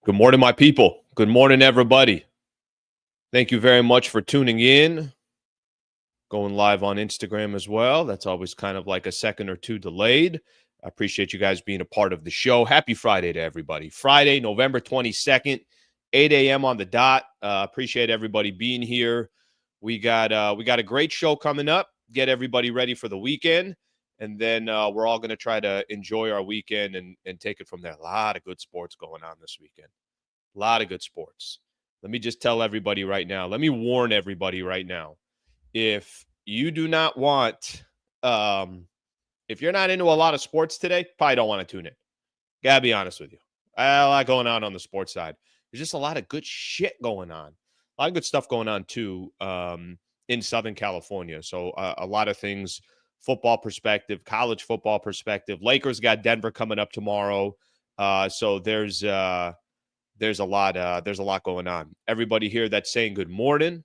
Good morning, my people. Good morning, everybody. Thank you very much for tuning in. Going live on Instagram as well. That's always kind of like a second or two delayed. I appreciate you guys being a part of the show. Happy Friday to everybody. Friday, November 22nd, 8 a.m. on the dot. Appreciate everybody being here. We got a great show coming up. Get everybody ready for the weekend. And then we're all going to try to enjoy our weekend and take it from there. A lot of good sports going on this weekend. A lot of good sports. Let me just tell everybody right now. Let me warn everybody right now. If you do not want, if you're not into a lot of sports today, probably don't want to tune in. Gotta be honest with you. A lot going on the sports side. There's just a lot of good shit going on. A lot of good stuff going on too in Southern California. So a lot of things, football perspective, college football perspective. Lakers got Denver coming up tomorrow. So there's a lot going on. Everybody here that's saying good morning.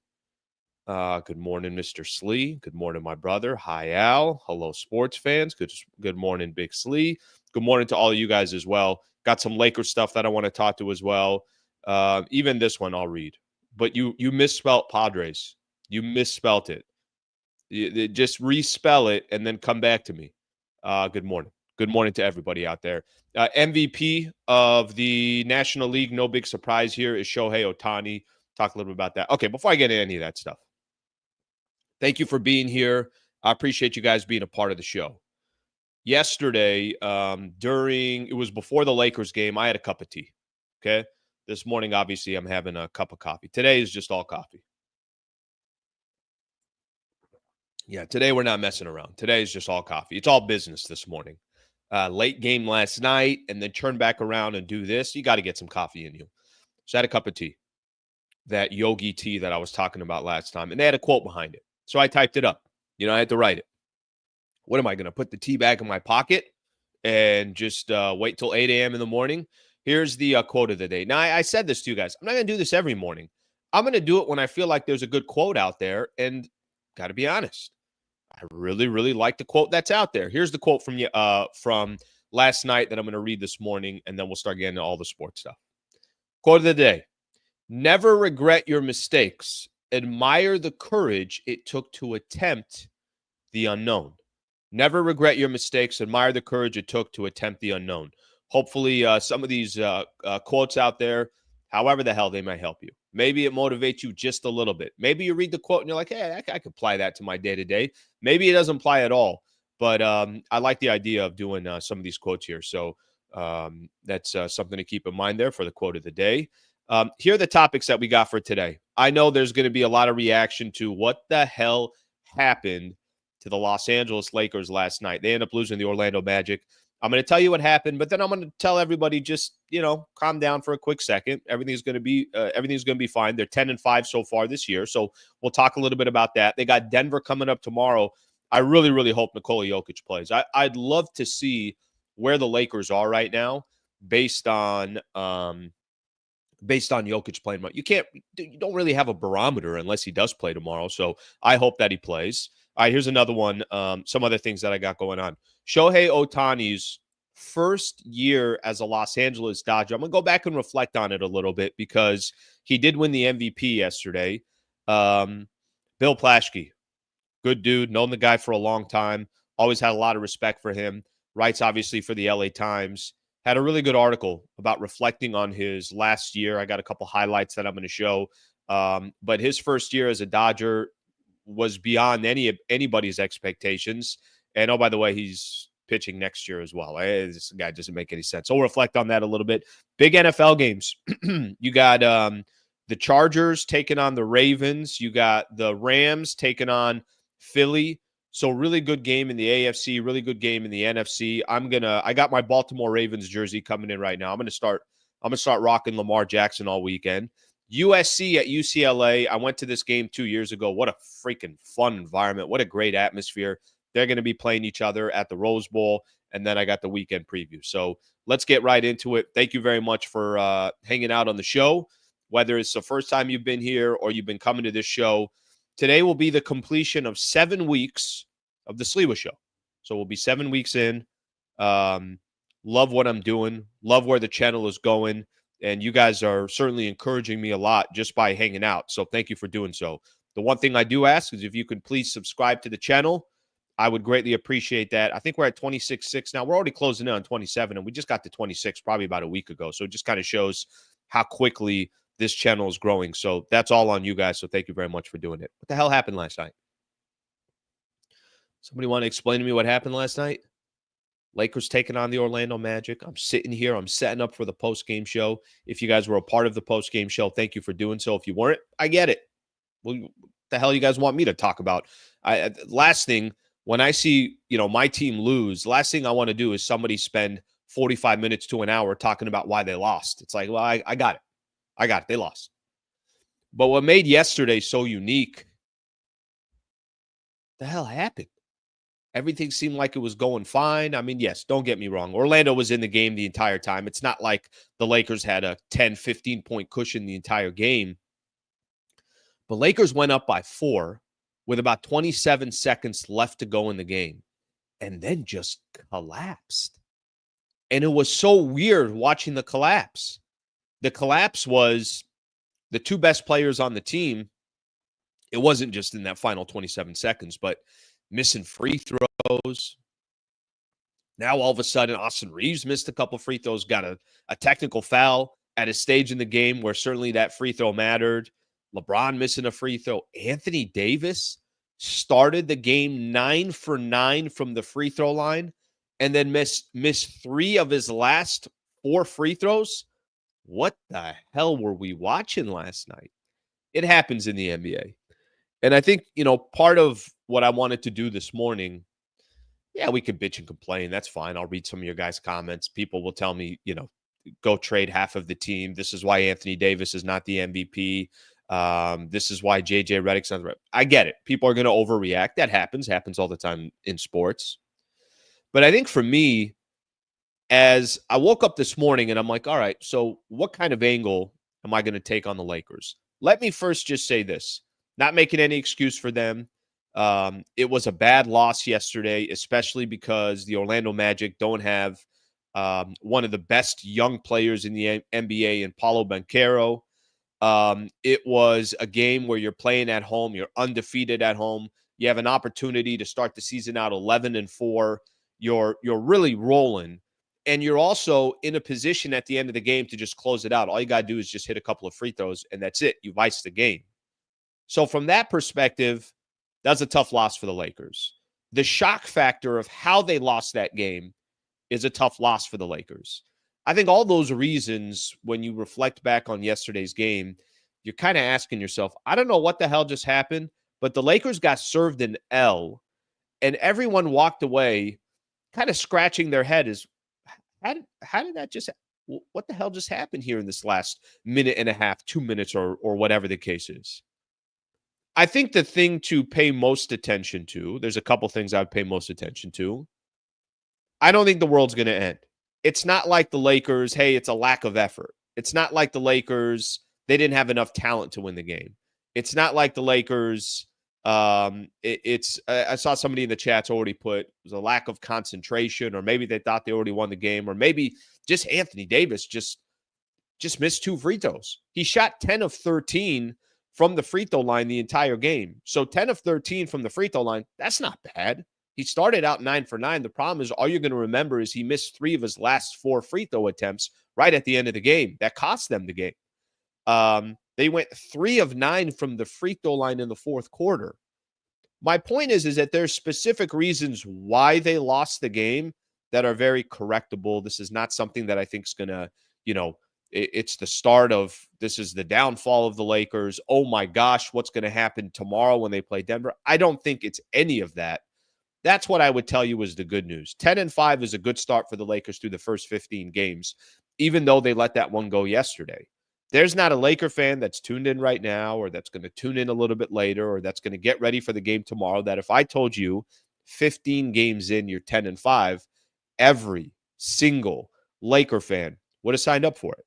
Good morning, Mr. Slee. Good morning, my brother. Hi, Al. Hello, sports fans. Good morning, Big Slee. Good morning to all of you guys as well. Got some Lakers stuff that I want to talk to as well. Even this one I'll read. But you misspelt Padres. You misspelt it. Just respell it and then come back to me. Good morning. Good morning to everybody out there. MVP of the National League, no big surprise here, is Shohei Ohtani. Talk a little bit about that. Okay, before I get into any of that stuff, thank you for being here. I appreciate you guys being a part of the show. Yesterday, it was before the Lakers game, I had a cup of tea. Okay. This morning, obviously, I'm having a cup of coffee. Today is just all coffee. Yeah, today we're not messing around. Today is just all coffee. It's all business this morning. Late game last night, and then turn back around and do this. You got to get some coffee in you. So I had a cup of tea, that yogi tea that I was talking about last time, and they had a quote behind it. So I typed it up. I had to write it. What am I going to put the tea bag in my pocket and just wait till 8 a.m. in the morning? Here's the quote of the day. Now, I said this to you guys. I'm not going to do this every morning. I'm going to do it when I feel like there's a good quote out there, and got to be honest. I really, really like the quote that's out there. Here's the quote from last night that I'm going to read this morning, and then we'll start getting into all the sports stuff. Quote of the day: never regret your mistakes. Admire the courage it took to attempt the unknown. Never regret your mistakes. Admire the courage it took to attempt the unknown. Hopefully, some of these quotes out there, however the hell they might help you. Maybe it motivates you just a little bit. Maybe you read the quote and you're like, hey, I could apply that to my day-to-day. Maybe it doesn't apply at all. But I like the idea of doing some of these quotes here. So that's something to keep in mind there for the quote of the day. Here are the topics that we got for today. I know there's going to be a lot of reaction to what the hell happened to the Los Angeles Lakers last night. They ended up losing the Orlando Magic. I'm going to tell you what happened, but then I'm going to tell everybody just, calm down for a quick second. Everything's going to be fine. They're 10-5 so far this year. So we'll talk a little bit about that. They got Denver coming up tomorrow. I really, really hope Nikola Jokic plays. I'd love to see where the Lakers are right now based on Jokic playing. You don't really have a barometer unless he does play tomorrow. So I hope that he plays. All right, here's another one. Some other things that I got going on. Shohei Ohtani's first year as a Los Angeles Dodger. I'm going to go back and reflect on it a little bit because he did win the MVP yesterday. Bill Plaschke, good dude, known the guy for a long time. Always had a lot of respect for him. Writes, obviously, for the LA Times. Had a really good article about reflecting on his last year. I got a couple highlights that I'm going to show. But his first year as a Dodger was beyond anybody's expectations. And, oh, by the way, he's pitching next year as well. This guy doesn't make any sense. So we'll reflect on that a little bit. Big NFL games. You got the Chargers taking on the Ravens. You got the Rams taking on Philly. So really good game in the AFC, really good game in the NFC. I got my Baltimore Ravens jersey coming in right now. I'm gonna start rocking Lamar Jackson all weekend. USC at UCLA. I went to this game 2 years ago. What a freaking fun environment. What a great atmosphere. They're going to be playing each other at the Rose Bowl, and then I got the weekend preview. So let's get right into it. Thank you very much for hanging out on the show, whether it's the first time you've been here or you've been coming to this show. Today will be the completion of 7 weeks of the Sliwa Show. So we'll be 7 weeks in. Love what I'm doing. Love where the channel is going. And you guys are certainly encouraging me a lot just by hanging out. So thank you for doing so. The one thing I do ask is if you could please subscribe to the channel. I would greatly appreciate that. I think we're at 26.6 now. We're already closing in on 27, and we just got to 26 probably about a week ago. So it just kind of shows how quickly this channel is growing. So that's all on you guys. So thank you very much for doing it. What the hell happened last night? Somebody want to explain to me what happened last night? Lakers taking on the Orlando Magic. I'm sitting here. I'm setting up for the post-game show. If you guys were a part of the post-game show, thank you for doing so. If you weren't, I get it. Well, what the hell you guys want me to talk about? Last thing, when I see, my team lose, last thing I want to do is somebody spend 45 minutes to an hour talking about why they lost. It's like, well, I got it. I got it. They lost. But what made yesterday so unique, the hell happened? Everything seemed like it was going fine. I mean, yes, don't get me wrong. Orlando was in the game the entire time. It's not like the Lakers had a 10, 15-point cushion the entire game. But Lakers went up by 4 with about 27 seconds left to go in the game and then just collapsed. And it was so weird watching the collapse. The collapse was the two best players on the team. It wasn't just in that final 27 seconds, but missing free throws. Now, all of a sudden, Austin Reaves missed a couple free throws, got a technical foul at a stage in the game where certainly that free throw mattered. LeBron missing a free throw. Anthony Davis started the game 9 for 9 from the free throw line and then missed 3 of his last 4 free throws. What the hell were we watching last night? It happens in the NBA. And I think, part of what I wanted to do this morning, yeah, we can bitch and complain. That's fine. I'll read some of your guys' comments. People will tell me, go trade half of the team. This is why Anthony Davis is not the MVP. This is why JJ Redick's not the right. I get it. People are going to overreact. That happens all the time in sports. But I think for me, as I woke up this morning and I'm like, all right, so what kind of angle am I going to take on the Lakers? Let me first just say this. Not making any excuse for them. It was a bad loss yesterday, especially because the Orlando Magic don't have one of the best young players in the NBA in Paolo Banchero. It was a game where you're playing at home. You're undefeated at home. You have an opportunity to start the season out 11-4. You're really rolling. And you're also in a position at the end of the game to just close it out. All you got to do is just hit a couple of free throws, and that's it. You've iced the game. So from that perspective, that's a tough loss for the Lakers. The shock factor of how they lost that game is a tough loss for the Lakers. I think all those reasons, when you reflect back on yesterday's game, you're kind of asking yourself, I don't know what the hell just happened, but the Lakers got served an L, and everyone walked away kind of scratching their head as, how did that just, what the hell just happened here in this last minute and a half, 2 minutes, or whatever the case is? I think the thing to pay most attention to, there's a couple things I would pay most attention to. I don't think the world's going to end. It's not like the Lakers, hey, it's a lack of effort. It's not like the Lakers, they didn't have enough talent to win the game. It's not like the Lakers, I saw somebody in the chats already put, it was a lack of concentration, or maybe they thought they already won the game, or maybe just Anthony Davis just missed 2 free throws. He shot 10 of 13 from the free throw line the entire game. So 10 of 13 from the free throw line, that's not bad. He started out 9 for 9. The problem is all you're going to remember is he missed 3 of his last 4 free throw attempts right at the end of the game. That cost them the game. They went 3 of 9 from the free throw line in the fourth quarter. My point is that there's specific reasons why they lost the game that are very correctable. This is not something that I think is going to, it's the start of, this is the downfall of the Lakers. Oh my gosh, what's going to happen tomorrow when they play Denver? I don't think it's any of that. That's what I would tell you is the good news. 10-5 is a good start for the Lakers through the first 15 games, even though they let that one go yesterday. There's not a Laker fan that's tuned in right now, or that's going to tune in a little bit later, or that's going to get ready for the game tomorrow, that if I told you 15 games in, you're 10-5, every single Laker fan would have signed up for it,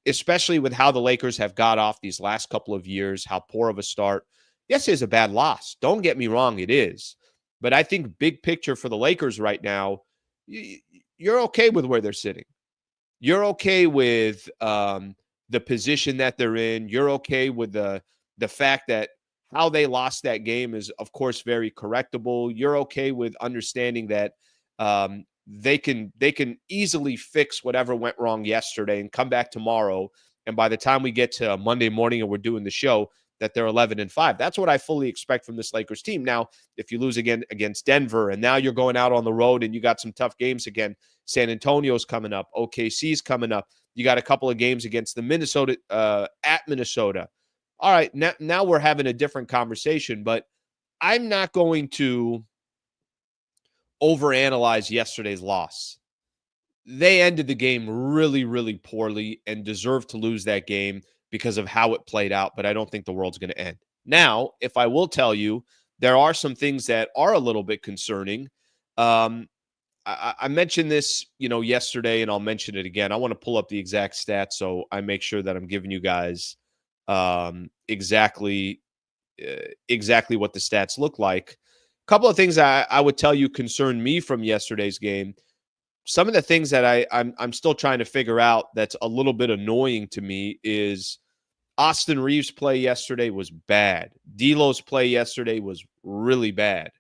especially with how the Lakers have got off these last couple of years, how poor of a start. Yes, it's a bad loss. Don't get me wrong, it is. But I think big picture for the Lakers right now, you're okay with where they're sitting. you're okay with the position that they're in. You're okay with the fact that how they lost that game is, of course, very correctable. You're okay with understanding that they can easily fix whatever went wrong yesterday and come back tomorrow. And by the time we get to Monday morning and we're doing the show, that they're 11-5. That's what I fully expect from this Lakers team. Now, if you lose again against Denver, and now you're going out on the road and you got some tough games again, San Antonio's coming up, OKC's coming up. You got a couple of games against the Minnesota at Minnesota. All right, now we're having a different conversation, but I'm not going to overanalyze yesterday's loss. They ended the game really, really poorly and deserved to lose that game because of how it played out, but I don't think the world's going to end. Now, if I will tell you, there are some things that are a little bit concerning. I mentioned this, yesterday, and I'll mention it again. I want to pull up the exact stats so I make sure that I'm giving you guys exactly what the stats look like. A couple of things I would tell you concern me from yesterday's game. Some of the things that I'm still trying to figure out that's a little bit annoying to me is Austin Reaves' play yesterday was bad. D'Lo's play yesterday was really bad.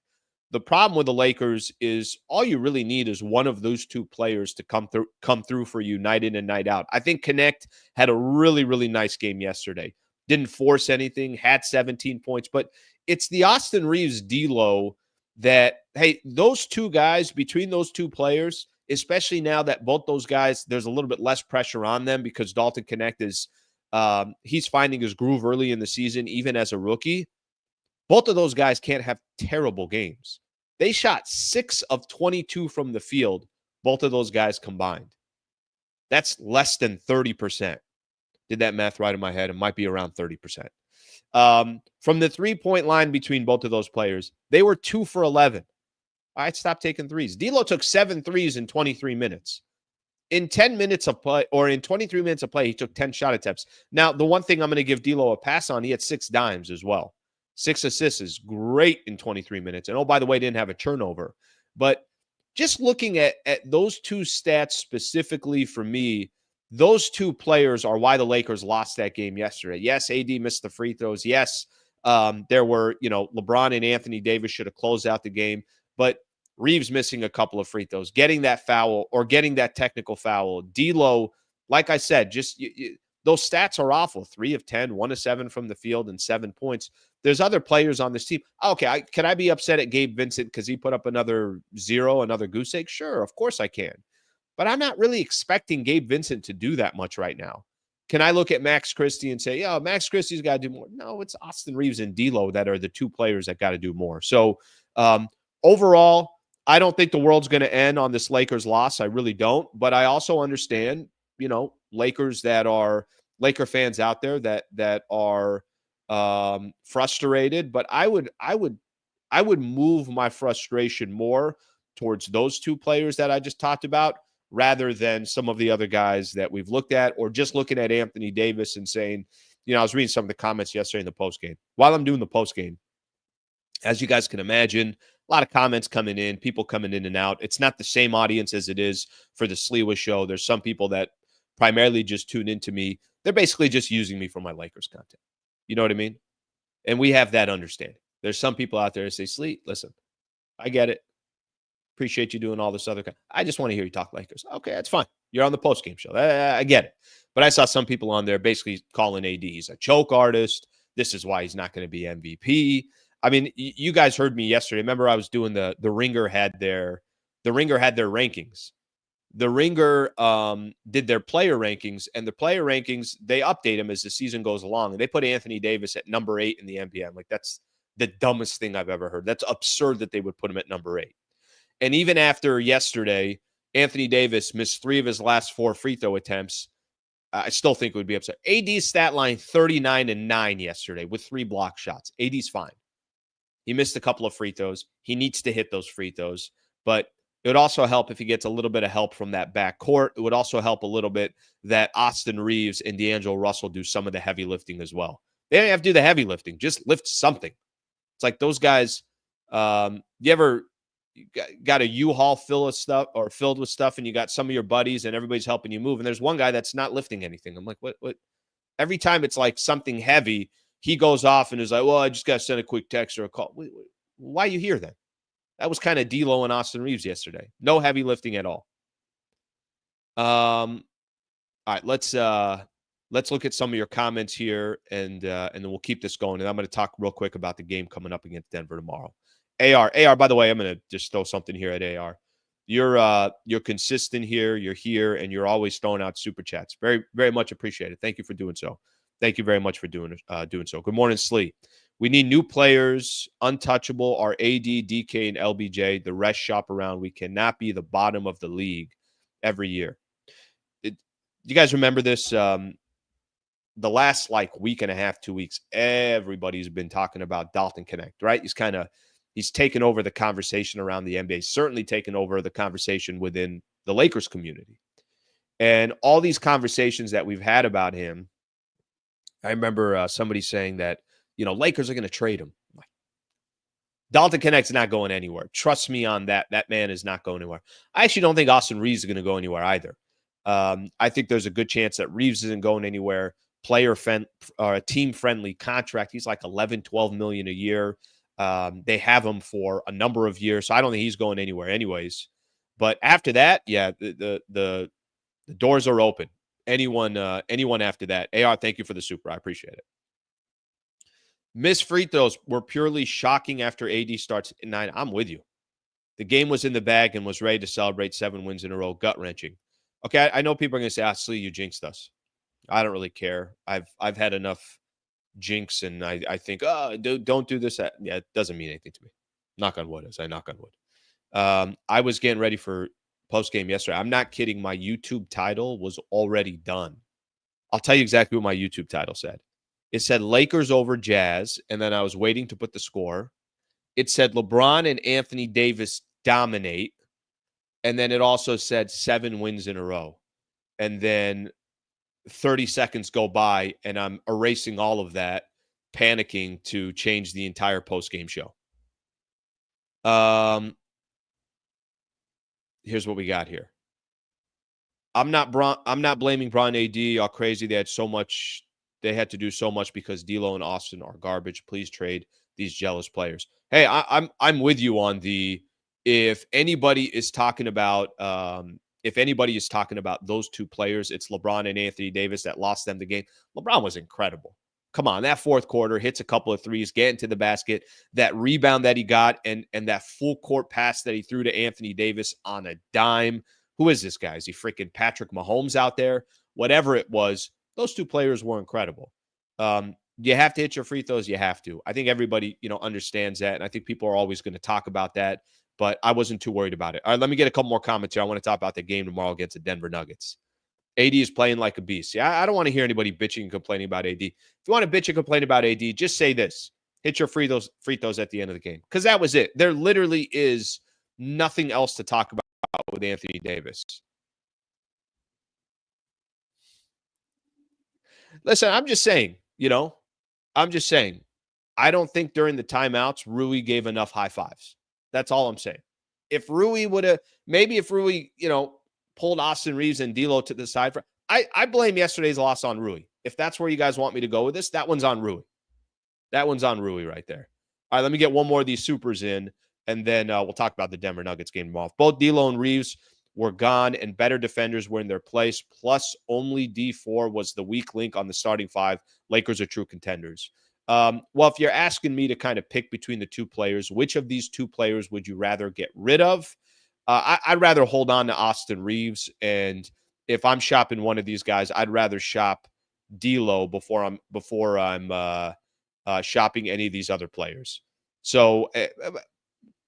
The problem with the Lakers is all you really need is one of those two players to come through for you night in and night out. I think Connect had a really, really nice game yesterday. Didn't force anything, had 17 points, but it's the Austin Reaves D'Lo that, hey, those two guys, between those two players, especially now that both those guys, there's a little bit less pressure on them because Dalton Connect is he's finding his groove early in the season, even as a rookie. Both of those guys can't have terrible games. They shot 6 of 22 from the field, both of those guys combined. That's less than 30%. Did that math right in my head? It might be around 30%. From the three-point line between both of those players, they were 2 for 11. All right, stop taking threes. D'Lo took 7 threes in 23 minutes. In 10 minutes of play, or in 23 minutes of play, he took 10 shot attempts. Now, the one thing I'm going to give D'Lo a pass on, he had 6 dimes as well. 6 assists is great in 23 minutes. And, oh, by the way, didn't have a turnover. But just looking at those two stats specifically for me, those two players are why the Lakers lost that game yesterday. Yes, AD missed the free throws. Yes, there were, LeBron and Anthony Davis should have closed out the game. But Reaves missing a couple of free throws, getting that foul or getting that technical foul. D'Lo, like I said, just those stats are awful. 3 of 10, 1 of 7 from the field, and 7 points. There's other players on this team. Okay, can I be upset at Gabe Vincent because he put up another 0, another goose egg? Sure, of course I can. But I'm not really expecting Gabe Vincent to do that much right now. Can I look at Max Christie and say, yeah, Max Christie's got to do more? No, it's Austin Reaves and D'Lo that are the two players that got to do more. So overall, I don't think the world's going to end on this Lakers loss. I really don't. But I also understand, Laker fans out there that are frustrated. But I would move my frustration more towards those two players that I just talked about, rather than some of the other guys that we've looked at, or just looking at Anthony Davis and saying, I was reading some of the comments yesterday in the postgame. While I'm doing the postgame, as you guys can imagine, a lot of comments coming in, people coming in and out. It's not the same audience as it is for the Sliwa show. There's some people that primarily just tune into me. They're basically just using me for my Lakers content. You know what I mean? And we have that understanding. There's some people out there that say, Slee, listen, I get it. Appreciate you doing all this other. I just want to hear you talk Lakers. Okay, that's fine. You're on the postgame show. I get it. But I saw some people on there basically calling AD he's a choke artist. This is why he's not going to be MVP. I mean, you guys heard me yesterday. Remember, I was doing the Ringer had their rankings. The Ringer did their player rankings, and the player rankings, they update them as the season goes along. And they put Anthony Davis at number 8 in the NBA. I'm like, that's the dumbest thing I've ever heard. That's absurd that they would put him at number 8. And even after yesterday, Anthony Davis missed 3 of his last 4 free throw attempts. I still think it would be upset. AD's stat line 39-9 yesterday with 3 block shots. AD's fine. He missed a couple of free throws. He needs to hit those free throws. But it would also help if he gets a little bit of help from that backcourt. It would also help a little bit that Austin Reaves and D'Angelo Russell do some of the heavy lifting as well. They don't have to do the heavy lifting. Just lift something. It's like those guys, you ever got a U-Haul filled with stuff, and you got some of your buddies, and everybody's helping you move. And there's one guy that's not lifting anything. I'm like, what? Every time it's like something heavy, he goes off and is like, well, I just got to send a quick text or a call. Why are you here then? That was kind of D'Lo and Austin Reaves yesterday. No heavy lifting at all. All right, let's look at some of your comments here, and then we'll keep this going. And I'm going to talk real quick about the game coming up against Denver tomorrow. AR, by the way, I'm going to just throw something here at AR. You're consistent here. You're here, and you're always throwing out super chats. Very, very much appreciated. Thank you for doing so. Thank you very much for doing so. Good morning, Slee. We need new players. Untouchable are AD, DK, and LBJ. The rest shop around. We cannot be the bottom of the league every year. You guys remember this? The last week and a half, 2 weeks, everybody's been talking about Dalton Connect, right? He's taken over the conversation around the NBA, certainly taken over the conversation within the Lakers community. And all these conversations that we've had about him, I remember somebody saying that, Lakers are going to trade him. Dalton Connect's not going anywhere. Trust me on that. That man is not going anywhere. I actually don't think Austin Reaves is going to go anywhere either. I think there's a good chance that Reaves isn't going anywhere. A team-friendly contract. He's like $11-12 million a year. They have him for a number of years, so I don't think he's going anywhere anyways. But after that, yeah, the doors are open. Anyone after that. AR, thank you for the super. I appreciate it. Missed free throws were purely shocking after AD starts at 9. I'm with you. The game was in the bag and was ready to celebrate 7 wins in a row. Gut-wrenching. Okay, I know people are going to say, Slee, you jinxed us. I don't really care. I've had enough jinx, and I think, don't do this. Yeah, it doesn't mean anything to me. Knock on wood, as I knock on wood. I was getting ready for post-game yesterday. I'm not kidding. My YouTube title was already done. I'll tell you exactly what my YouTube title said. It said Lakers over Jazz, and then I was waiting to put the score. It said LeBron and Anthony Davis dominate, and then it also said 7 wins in a row. And then 30 seconds go by, and I'm erasing all of that, panicking to change the entire post-game show. Here's what we got here. I'm not blaming Bron AD. All crazy. They had to do so much because D'Lo and Austin are garbage. Please trade these jealous players. Hey, I'm with you on if anybody is talking about those two players, it's LeBron and Anthony Davis that lost them the game. LeBron was incredible. Come on, that fourth quarter, hits a couple of threes, getting to the basket, that rebound that he got, and that full court pass that he threw to Anthony Davis on a dime. Who is this guy? Is he freaking Patrick Mahomes out there? Whatever it was, those two players were incredible. You have to hit your free throws. You have to. I think everybody, understands that, and I think people are always going to talk about that. But I wasn't too worried about it. All right, let me get a couple more comments here. I want to talk about the game tomorrow against the Denver Nuggets. AD is playing like a beast. Yeah, I don't want to hear anybody bitching and complaining about AD. If you want to bitch and complain about AD, just say this. Hit your free throws at the end of the game. Because that was it. There literally is nothing else to talk about with Anthony Davis. Listen, I'm just saying, I don't think during the timeouts, Rui gave enough high fives. That's all I'm saying. If Rui pulled Austin Reaves and D'Lo to the side. I blame yesterday's loss on Rui. If that's where you guys want me to go with this, that one's on Rui. That one's on Rui right there. All right, let me get one more of these supers in, and then we'll talk about the Denver Nuggets game tomorrow. Both D'Lo and Reaves were gone, and better defenders were in their place. Plus, only D4 was the weak link on the starting 5. Lakers are true contenders. Well, if you're asking me to kind of pick between the two players, which of these two players would you rather get rid of? I'd rather hold on to Austin Reaves, and if I'm shopping one of these guys, I'd rather shop D'Lo before I'm shopping any of these other players. So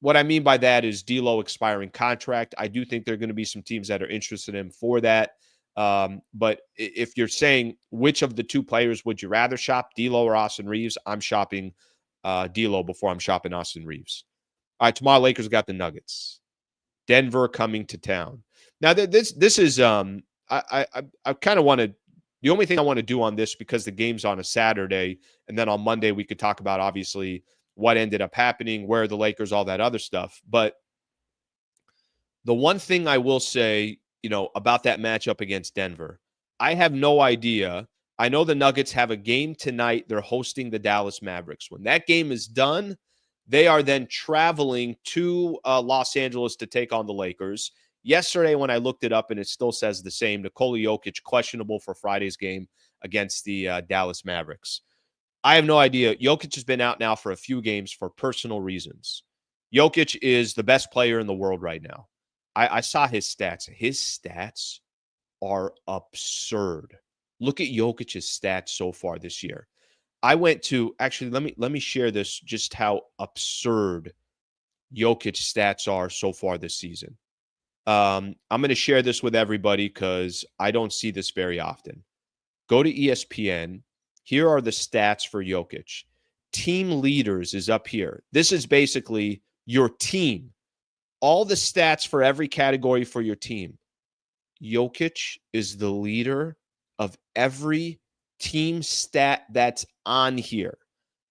what I mean by that is D'Lo expiring contract. I do think there are going to be some teams that are interested in him for that. But if you're saying which of the two players would you rather shop, D'Lo or Austin Reaves, I'm shopping D'Lo before I'm shopping Austin Reaves. All right, tomorrow Lakers got the Nuggets. Denver coming to town. Now, this is I kind of want to. The only thing I want to do on this, because the game's on a Saturday, and then on Monday we could talk about obviously what ended up happening, where the Lakers, all that other stuff. But The one thing I will say, about that matchup against Denver, I have no idea. I know the Nuggets have a game tonight. They're hosting the Dallas Mavericks. When that game is done, they are then traveling to Los Angeles to take on the Lakers. Yesterday, when I looked it up, and it still says the same, Nikola Jokic questionable for Friday's game against the Dallas Mavericks. I have no idea. Jokic has been out now for a few games for personal reasons. Jokic is the best player in the world right now. I saw his stats. His stats are absurd. Look at Jokic's stats so far this year. I went to actually let me share this, just how absurd Jokic's stats are so far this season. I'm going to share this with everybody because I don't see this very often. Go to ESPN. Here are the stats for Jokic. Team leaders is up here. This is basically your team. All the stats for every category for your team. Jokic is the leader of every team stat that's on here.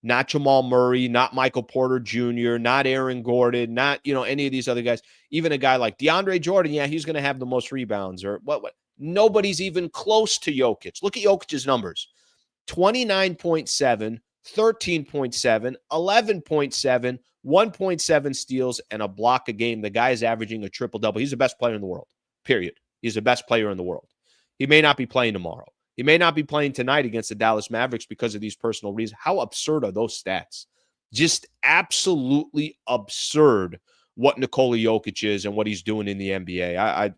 Not Jamal Murray, not Michael Porter Jr., not Aaron Gordon, not, any of these other guys. Even a guy like DeAndre Jordan, yeah, he's going to have the most rebounds or what. Nobody's even close to Jokic. Look at Jokic's numbers. 29.7, 13.7, 11.7, 1.7 steals, and a block a game. The guy is averaging a triple-double. He's the best player in the world, period. He's the best player in the world. He may not be playing tomorrow. He may not be playing tonight against the Dallas Mavericks because of these personal reasons. How absurd are those stats? Just absolutely absurd what Nikola Jokic is and what he's doing in the NBA.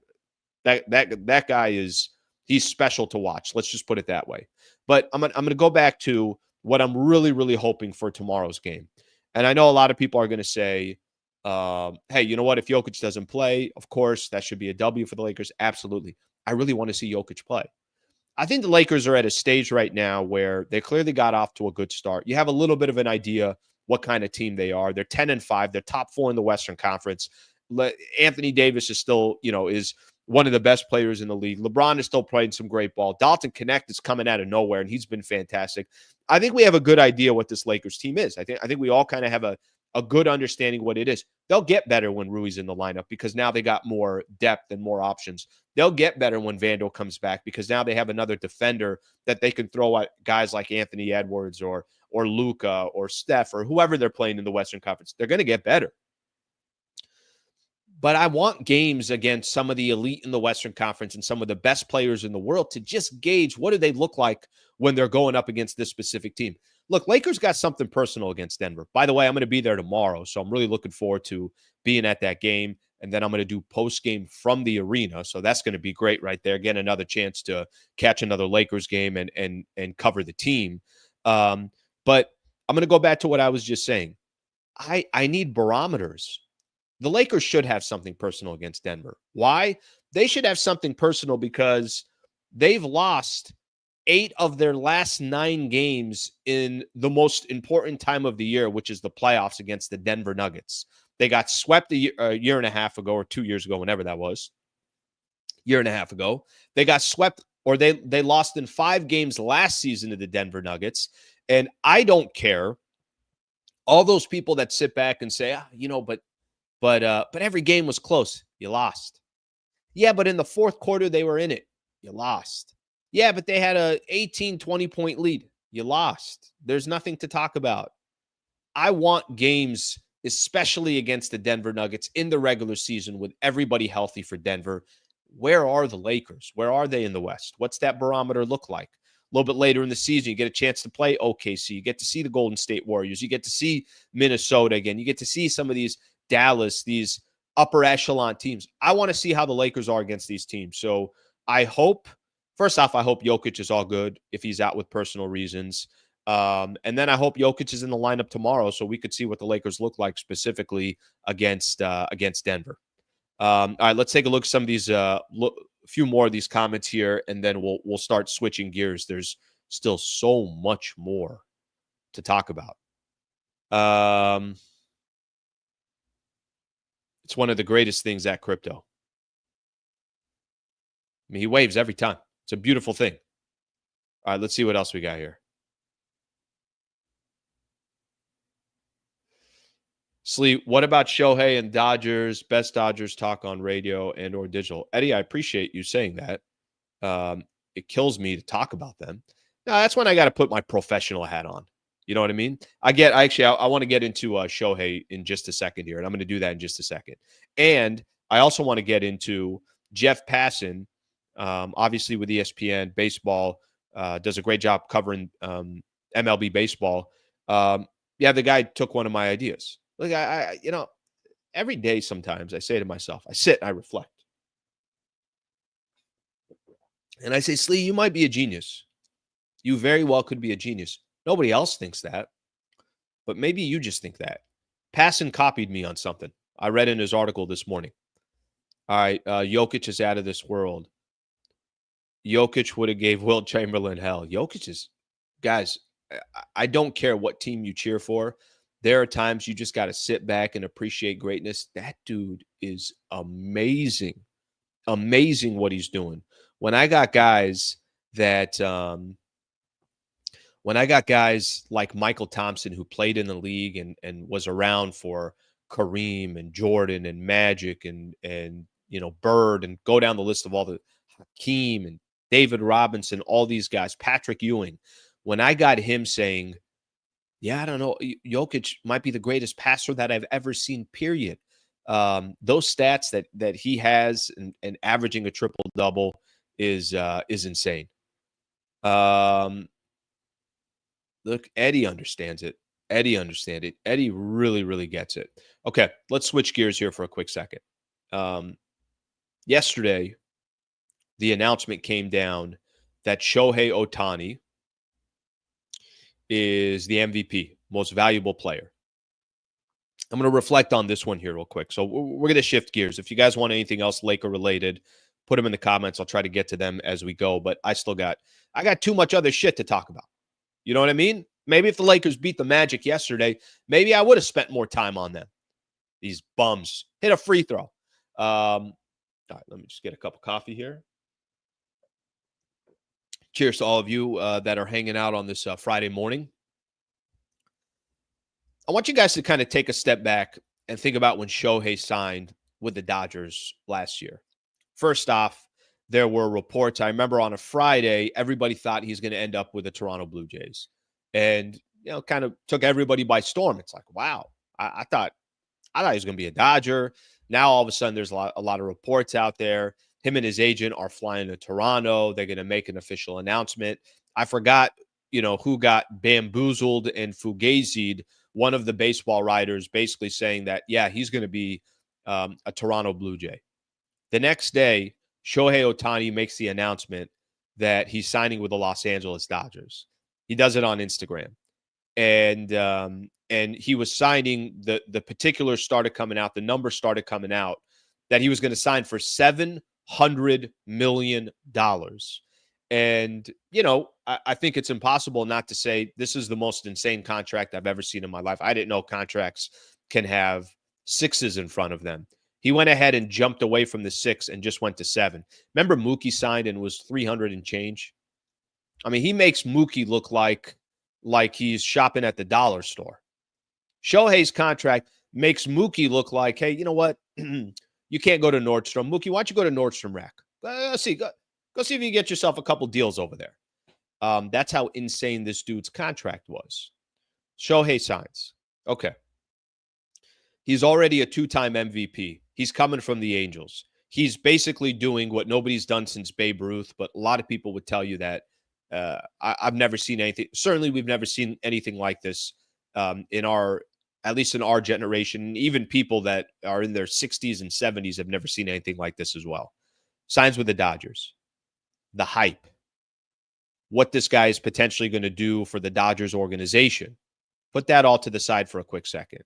That guy he's special to watch. Let's just put it that way. But I'm going to go back to what I'm really, really hoping for tomorrow's game. And I know a lot of people are going to say, hey, you know what? If Jokic doesn't play, of course, that should be a W for the Lakers. Absolutely. I really want to see Jokic play. I think the Lakers are at a stage right now where they clearly got off to a good start. You have a little bit of an idea what kind of team they are. They're 10-5. They're top 4 in the Western Conference. Anthony Davis is still, is one of the best players in the league. LeBron is still playing some great ball. Dalton Connect is coming out of nowhere, and he's been fantastic. I think we have a good idea what this Lakers team is. I think we all kind of have a good understanding what it is. They'll get better when Rui's in the lineup because now they got more depth and more options. They'll get better when Vandal comes back because now they have another defender that they can throw at guys like Anthony Edwards or Luka or Steph or whoever they're playing in the Western Conference. They're going to get better. But I want games against some of the elite in the Western Conference and some of the best players in the world to just gauge what do they look like when they're going up against this specific team. Look, Lakers got something personal against Denver. By the way, I'm going to be there tomorrow, so I'm really looking forward to being at that game. And then I'm going to do post-game from the arena, so that's going to be great right there. Again, another chance to catch another Lakers game and cover the team. But I'm going to go back to what I was just saying. I need barometers. The Lakers should have something personal against Denver. Why? They should have something personal because they've lost 8 of their last 9 games in the most important time of the year, which is the playoffs against the Denver Nuggets. They got swept a year and a half ago or 2 years ago, whenever that was. Year and a half ago. They got swept or they lost in 5 games last season to the Denver Nuggets. And I don't care. All those people that sit back and say, but every game was close. You lost. Yeah, but in the fourth quarter, they were in it. You lost. Yeah, but they had a 18, 20-point lead. You lost. There's nothing to talk about. I want games, especially against the Denver Nuggets in the regular season with everybody healthy for Denver. Where are the Lakers? Where are they in the West? What's that barometer look like? A little bit later in the season, you get a chance to play OKC. You get to see the Golden State Warriors. You get to see Minnesota again. You get to see some of these Dallas, these upper echelon teams. I want to see how the Lakers are against these teams. So I hope, first off, I hope Jokic is all good if he's out with personal reasons. And then I hope Jokic is in the lineup tomorrow so we could see what the Lakers look like specifically against Denver. All right, let's take a look at some of these, a few more of these comments here, and then we'll start switching gears. There's still so much more to talk about. It's one of the greatest things at crypto. I mean, he waves every time. It's a beautiful thing. All right, let's see what else we got here. Sleep, what about Shohei and Dodgers? Best Dodgers talk on radio and or digital. Eddie, I appreciate you saying that. It kills me to talk about them. Now, that's when I got to put my professional hat on. You know what I mean? I want to get into Shohei in just a second here, and I'm going to do that in just a second. And I also want to get into Jeff Passan, obviously with ESPN baseball, does a great job covering MLB baseball. Yeah, the guy took one of my ideas. Look, every day sometimes I say to myself, I sit and I reflect. And I say, Slee, you might be a genius. You very well could be a genius. Nobody else thinks that, but maybe you just think that. Passan copied me on something. I read in his article this morning. All right, Jokic is out of this world. Jokic would have gave Wilt Chamberlain hell. Jokic is, guys, I don't care what team you cheer for. There are times you just got to sit back and appreciate greatness. That dude is amazing. Amazing what he's doing. When I got guys that when I got guys like Michael Thompson who played in the league and was around for Kareem and Jordan and Magic and Bird, and go down the list of all the Hakeem and David Robinson, all these guys, Patrick Ewing, when I got him saying, yeah, I don't know, Jokic might be the greatest passer that I've ever seen, period. Those stats that he has and averaging a triple-double is insane. Look, Eddie understands it. Eddie understands it. Eddie really, really gets it. Okay, let's switch gears here for a quick second. Yesterday, the announcement came down that Shohei Ohtani is the MVP, most valuable player. I'm going to reflect on this one here real quick. So we're going to shift gears. If you guys want anything else Laker related, put them in the comments. I'll try to get to them as we go. But I got too much other shit to talk about. You know what I mean? Maybe if the Lakers beat the Magic yesterday, maybe I would have spent more time on them. These bums. Hit a free throw. All right, let me just get a cup of coffee here. Cheers to all of you that are hanging out on this Friday morning. I want you guys to kind of take a step back and think about when Shohei signed with the Dodgers last year. First off, there were reports. I remember on a Friday, everybody thought he's going to end up with the Toronto Blue Jays. And, kind of took everybody by storm. It's like, wow, I thought he was going to be a Dodger. Now, all of a sudden, there's a lot of reports out there. Him and his agent are flying to Toronto. They're going to make an official announcement. I forgot, who got bamboozled and fugazied. One of the baseball writers basically saying that, yeah, he's going to be a Toronto Blue Jay. The next day, Shohei Ohtani makes the announcement that he's signing with the Los Angeles Dodgers. He does it on Instagram. And he was signing, the particulars started coming out, the numbers started coming out, that he was going to sign for $700 million. And, I think it's impossible not to say this is the most insane contract I've ever seen in my life. I didn't know contracts can have sixes in front of them. He went ahead and jumped away from the 6 and just went to 7. Remember Mookie signed and was 300 and change? I mean, he makes Mookie look like he's shopping at the dollar store. Shohei's contract makes Mookie look like, hey, you know what? You can't go to Nordstrom. Mookie, why don't you go to Nordstrom Rack? Go see if you can get yourself a couple deals over there. That's how insane this dude's contract was. Shohei signs. Okay. He's already a 2-time MVP. He's coming from the Angels. He's basically doing what nobody's done since Babe Ruth, but a lot of people would tell you that I've never seen anything. Certainly, we've never seen anything like this at least in our generation. Even people that are in their 60s and 70s have never seen anything like this as well. Signs with the Dodgers. The hype. What this guy is potentially going to do for the Dodgers organization. Put that all to the side for a quick second.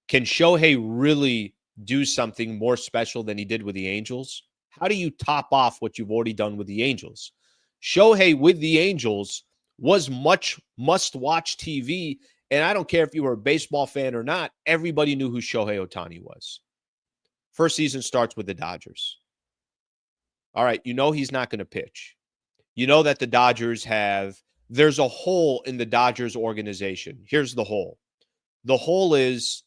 Can Shohei really do something more special than he did with the Angels? How do you top off what you've already done with the Angels? Shohei with the Angels was much must-watch TV, and I don't care if you were a baseball fan or not, everybody knew who Shohei Ohtani was. First season starts with the Dodgers. All right, he's not going to pitch. You know that the Dodgers there's a hole in the Dodgers organization. Here's the hole. The hole is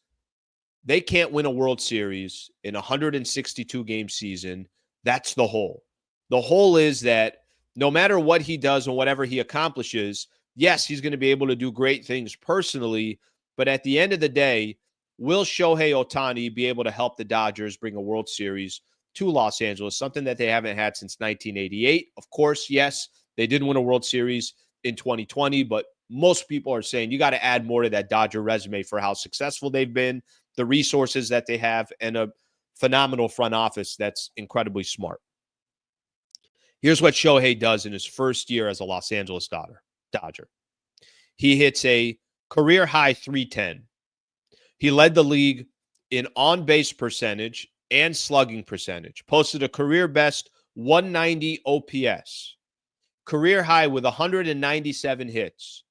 they can't win a World Series in a 162-game season. That's the hole. The hole is that no matter what he does and whatever he accomplishes, yes, he's going to be able to do great things personally, but at the end of the day, will Shohei Ohtani be able to help the Dodgers bring a World Series to Los Angeles, something that they haven't had since 1988? Of course, yes, they did win a World Series in 2020, but most people are saying you got to add more to that Dodger resume for how successful they've been, the resources that they have, and a phenomenal front office that's incredibly smart. Here's what Shohei does in his first year as a Los Angeles Dodger. He hits a career-high .310. He led the league in on-base percentage and slugging percentage, posted a career-best 190 OPS, career-high with 197 hits,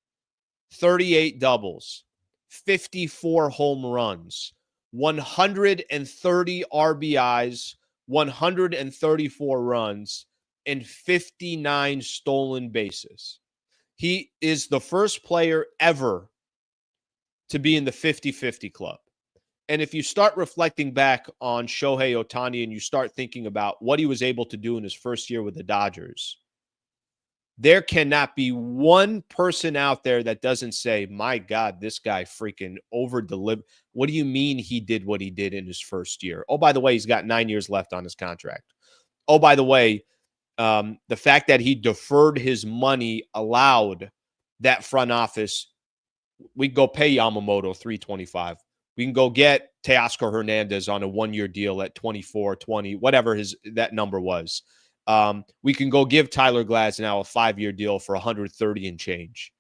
38 doubles, 54 home runs, 130 RBIs, 134 runs, and 59 stolen bases. He is the first player ever to be in the 50-50 club. And if you start reflecting back on Shohei Ohtani and you start thinking about what he was able to do in his first year with the Dodgers, there cannot be one person out there that doesn't say, my God, this guy freaking over-delivered. What do you mean he did what he did in his first year? Oh, by the way, he's got 9 years left on his contract. Oh, by the way, the fact that he deferred his money allowed that front office, we can go pay Yamamoto $325. We can go get Teoscar Hernandez on a one-year deal at 24, 20, whatever that number was. We can go give Tyler Glasnow a 5-year deal for 130 and change.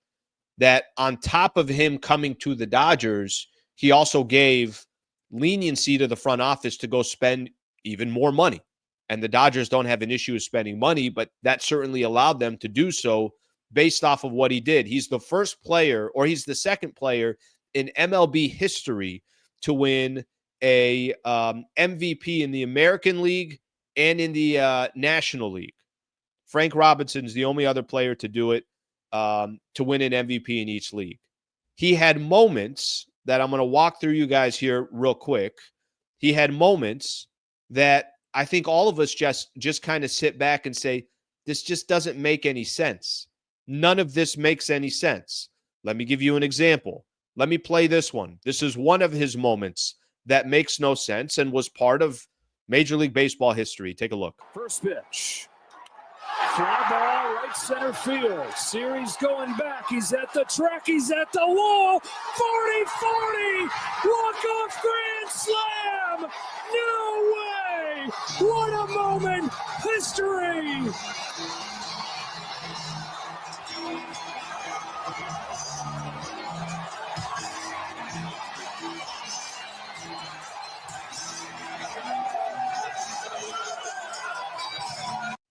That on top of him coming to the Dodgers, he also gave leniency to the front office to go spend even more money. And the Dodgers don't have an issue with spending money, but that certainly allowed them to do so based off of what he did. He's the first player, or he's the second player in MLB history to win a MVP in the American League and in the National League. Frank Robinson is the only other player to do it, to win an MVP in each league. He had moments that I'm going to walk through you guys here real quick. He had moments that I think all of us just kind of sit back and say, this just doesn't make any sense. None of this makes any sense. Let me give you an example. Let me play this one. This is one of his moments that makes no sense and was part of Major League Baseball history. Take a look. First pitch. Fly ball, right center field. Series going back. He's at the track. He's at the wall. 40-40. Walk-off grand slam. No way. What a moment. History.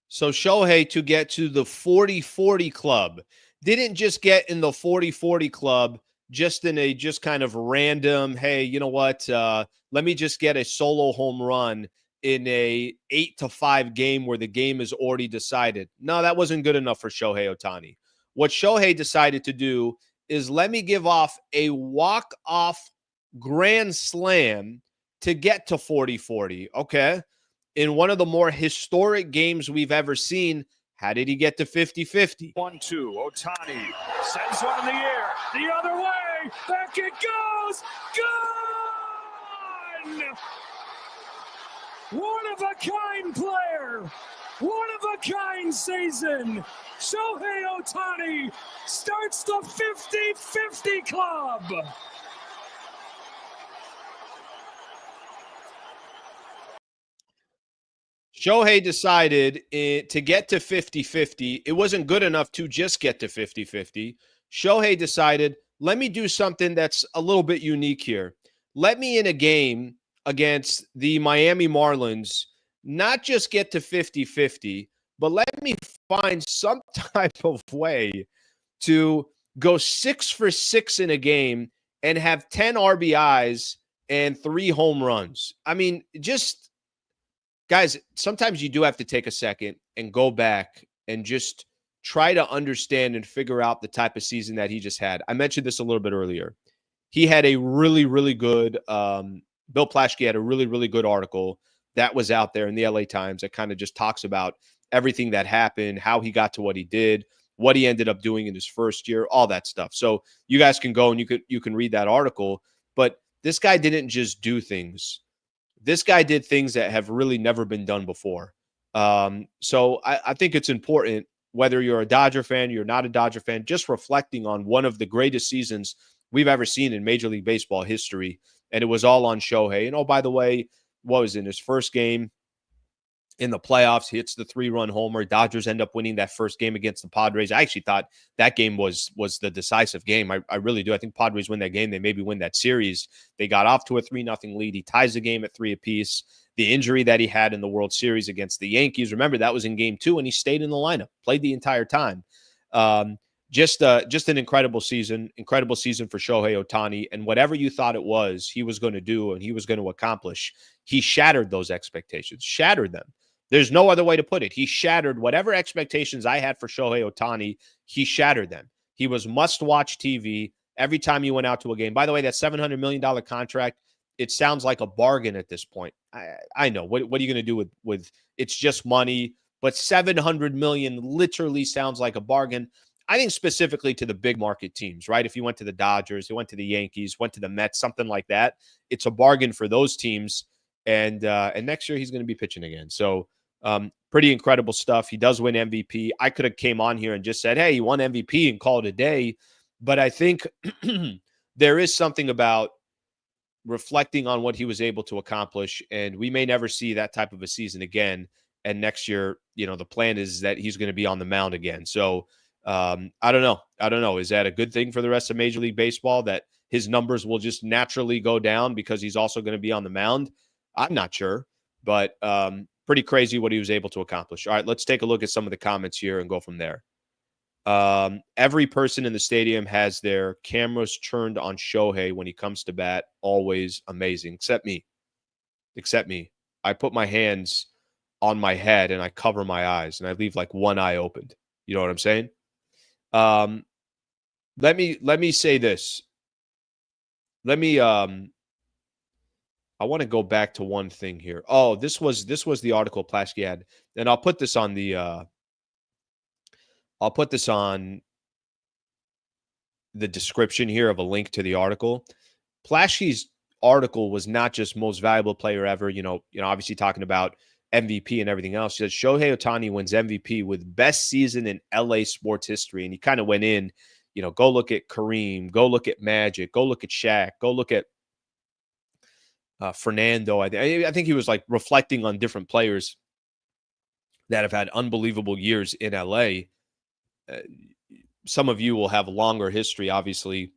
So Shohei, to get to the 40-40 club, didn't just get in the 40-40 club just in a just kind of random, hey, you know what, let me just get a solo home run in a 8-5 game where the game is already decided. No, that wasn't good enough for Shohei Ohtani. What Shohei decided to do is let me give off a walk-off grand slam to get to 40-40. Okay. In one of the more historic games we've ever seen, how did he get to 50-50? 1-2. Ohtani sends one in the air. The other way. Back it goes. Gone! One of a kind player. One of a kind season. Shohei Ohtani starts the 50-50 club. Shohei decided to get to 50-50. It wasn't good enough to just get to 50-50. Shohei decided, let me do something that's a little bit unique here. Let me, in a game against the Miami Marlins, not just get to 50-50, but let me find some type of way to go 6 for 6 in a game and have 10 RBIs and 3 home runs. I mean, just... guys, sometimes you do have to take a second and go back and just try to understand and figure out the type of season that he just had. I mentioned this a little bit earlier. He had a really, really good Bill Plaschke had a really, really good article that was out there in the LA Times that kind of just talks about everything that happened, how he got to what he did, what he ended up doing in his first year, all that stuff. So you guys can go and you can read that article. But this guy didn't just do things. This guy did things that have really never been done before. So I think it's important, whether you're a Dodger fan, you're not a Dodger fan, just reflecting on one of the greatest seasons we've ever seen in Major League Baseball history. And it was all on Shohei. And oh, by the way, what was in his first game in the playoffs, he hits the 3-run homer. Dodgers end up winning that first game against the Padres. I actually thought that game was the decisive game. I really do. I think Padres win that game. They maybe win that series. They got off to a 3-0 lead. He ties the game at 3 apiece. The injury that he had in the World Series against the Yankees, remember, that was in game 2, and he stayed in the lineup, played the entire time. Just an incredible season for Shohei Ohtani. And whatever you thought it was he was going to do and he was going to accomplish, he shattered those expectations, shattered them. There's no other way to put it. He shattered whatever expectations I had for Shohei Ohtani. He shattered them. He was must-watch TV every time you went out to a game. By the way, that $700 million contract, it sounds like a bargain at this point. I know. What are you going to do with it's just money, but $700 million literally sounds like a bargain. I think specifically to the big market teams, right? If you went to the Dodgers, you went to the Yankees, went to the Mets, something like that, it's a bargain for those teams. And next year he's going to be pitching again. So pretty incredible stuff. He does win MVP. I could have came on here and just said, hey, he won MVP and called it a day. But I think there is something about reflecting on what he was able to accomplish. And we may never see that type of a season again. And next year, the plan is that he's going to be on the mound again. So I don't know. Is that a good thing for the rest of Major League Baseball, that his numbers will just naturally go down because he's also going to be on the mound? I'm not sure, but pretty crazy what he was able to accomplish. All right, let's take a look at some of the comments here and go from there. Every person in the stadium has their cameras turned on Shohei when he comes to bat. Always amazing, except me. I put my hands on my head and I cover my eyes and I leave like one eye opened. You know what I'm saying? Let me say this. I want to go back to one thing here. Oh, this was the article Plaschke had, and I'll put this on the description here of a link to the article. Plaschke's article was not just most valuable player ever, obviously talking about MVP and everything else. He said Shohei Ohtani wins MVP with best season in LA sports history. And he kind of went in, go look at Kareem, go look at Magic, go look at Shaq, go look at Fernando. I think he was like reflecting on different players that have had unbelievable years in LA. Some of you will have a longer history, obviously,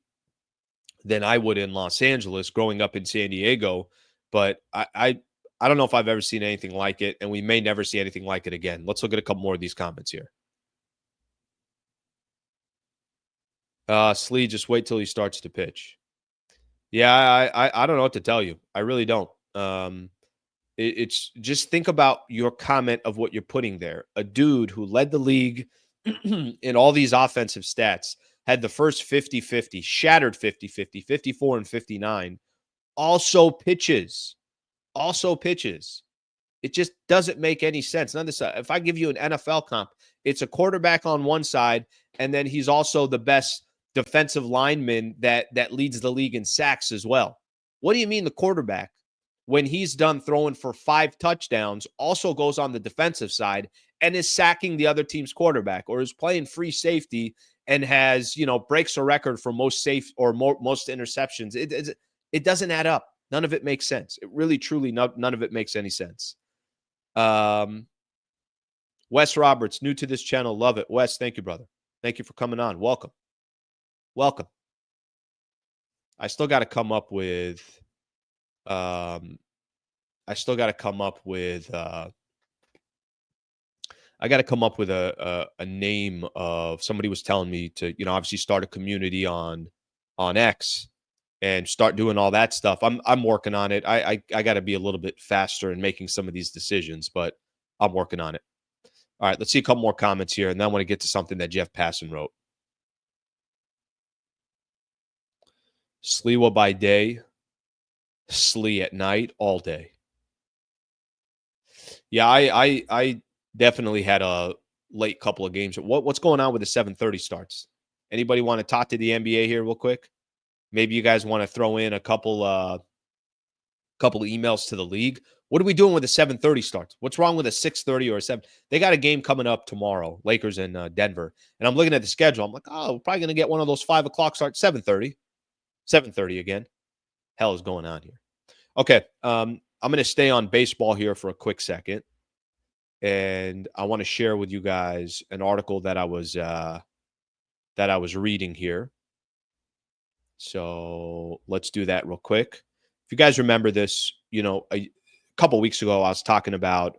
than I would in Los Angeles growing up in San Diego. But I don't know if I've ever seen anything like it, and we may never see anything like it again. Let's look at a couple more of these comments here. Slee, just wait till he starts to pitch. Yeah, I don't know what to tell you. I really don't. It's just think about your comment of what you're putting there. A dude who led the league in all these offensive stats, had the first 50-50, shattered 50-50, 54 and 59, also pitches. It just doesn't make any sense. None of this, if I give you an NFL comp, it's a quarterback on one side, and then he's also the best defensive lineman that leads the league in sacks as well. What do you mean the quarterback, when he's done throwing for 5 touchdowns, also goes on the defensive side and is sacking the other team's quarterback, or is playing free safety and has, breaks a record for most safe or most interceptions? It doesn't add up. None of it makes sense. It really, truly, none of it makes any sense. Wes Roberts, new to this channel. Love it. Wes, thank you, brother. Thank you for coming on. Welcome. I still got to come up with a name of somebody. Was telling me to, obviously start a community on X and start doing all that stuff. I'm working on it. I got to be a little bit faster in making some of these decisions, but I'm working on it. All right, let's see a couple more comments here, and then I want to get to something that Jeff Passan wrote. Sliwa by day, Slee at night all day. Yeah, I definitely had a late couple of games. What's going on with the 7:30 starts? Anybody want to talk to the NBA here real quick? Maybe you guys want to throw in a couple of emails to the league. What are we doing with the 7:30 starts? What's wrong with a 6:30 or a 7? They got a game coming up tomorrow, Lakers and Denver. And I'm looking at the schedule. I'm like, oh, we're probably going to get one of those 5 o'clock starts, 7:30. 7:30 again. Hell is going on here. Okay, I'm going to stay on baseball here for a quick second. And I want to share with you guys an article that I was reading here. So let's do that real quick. If you guys remember this, a couple weeks ago, I was talking about.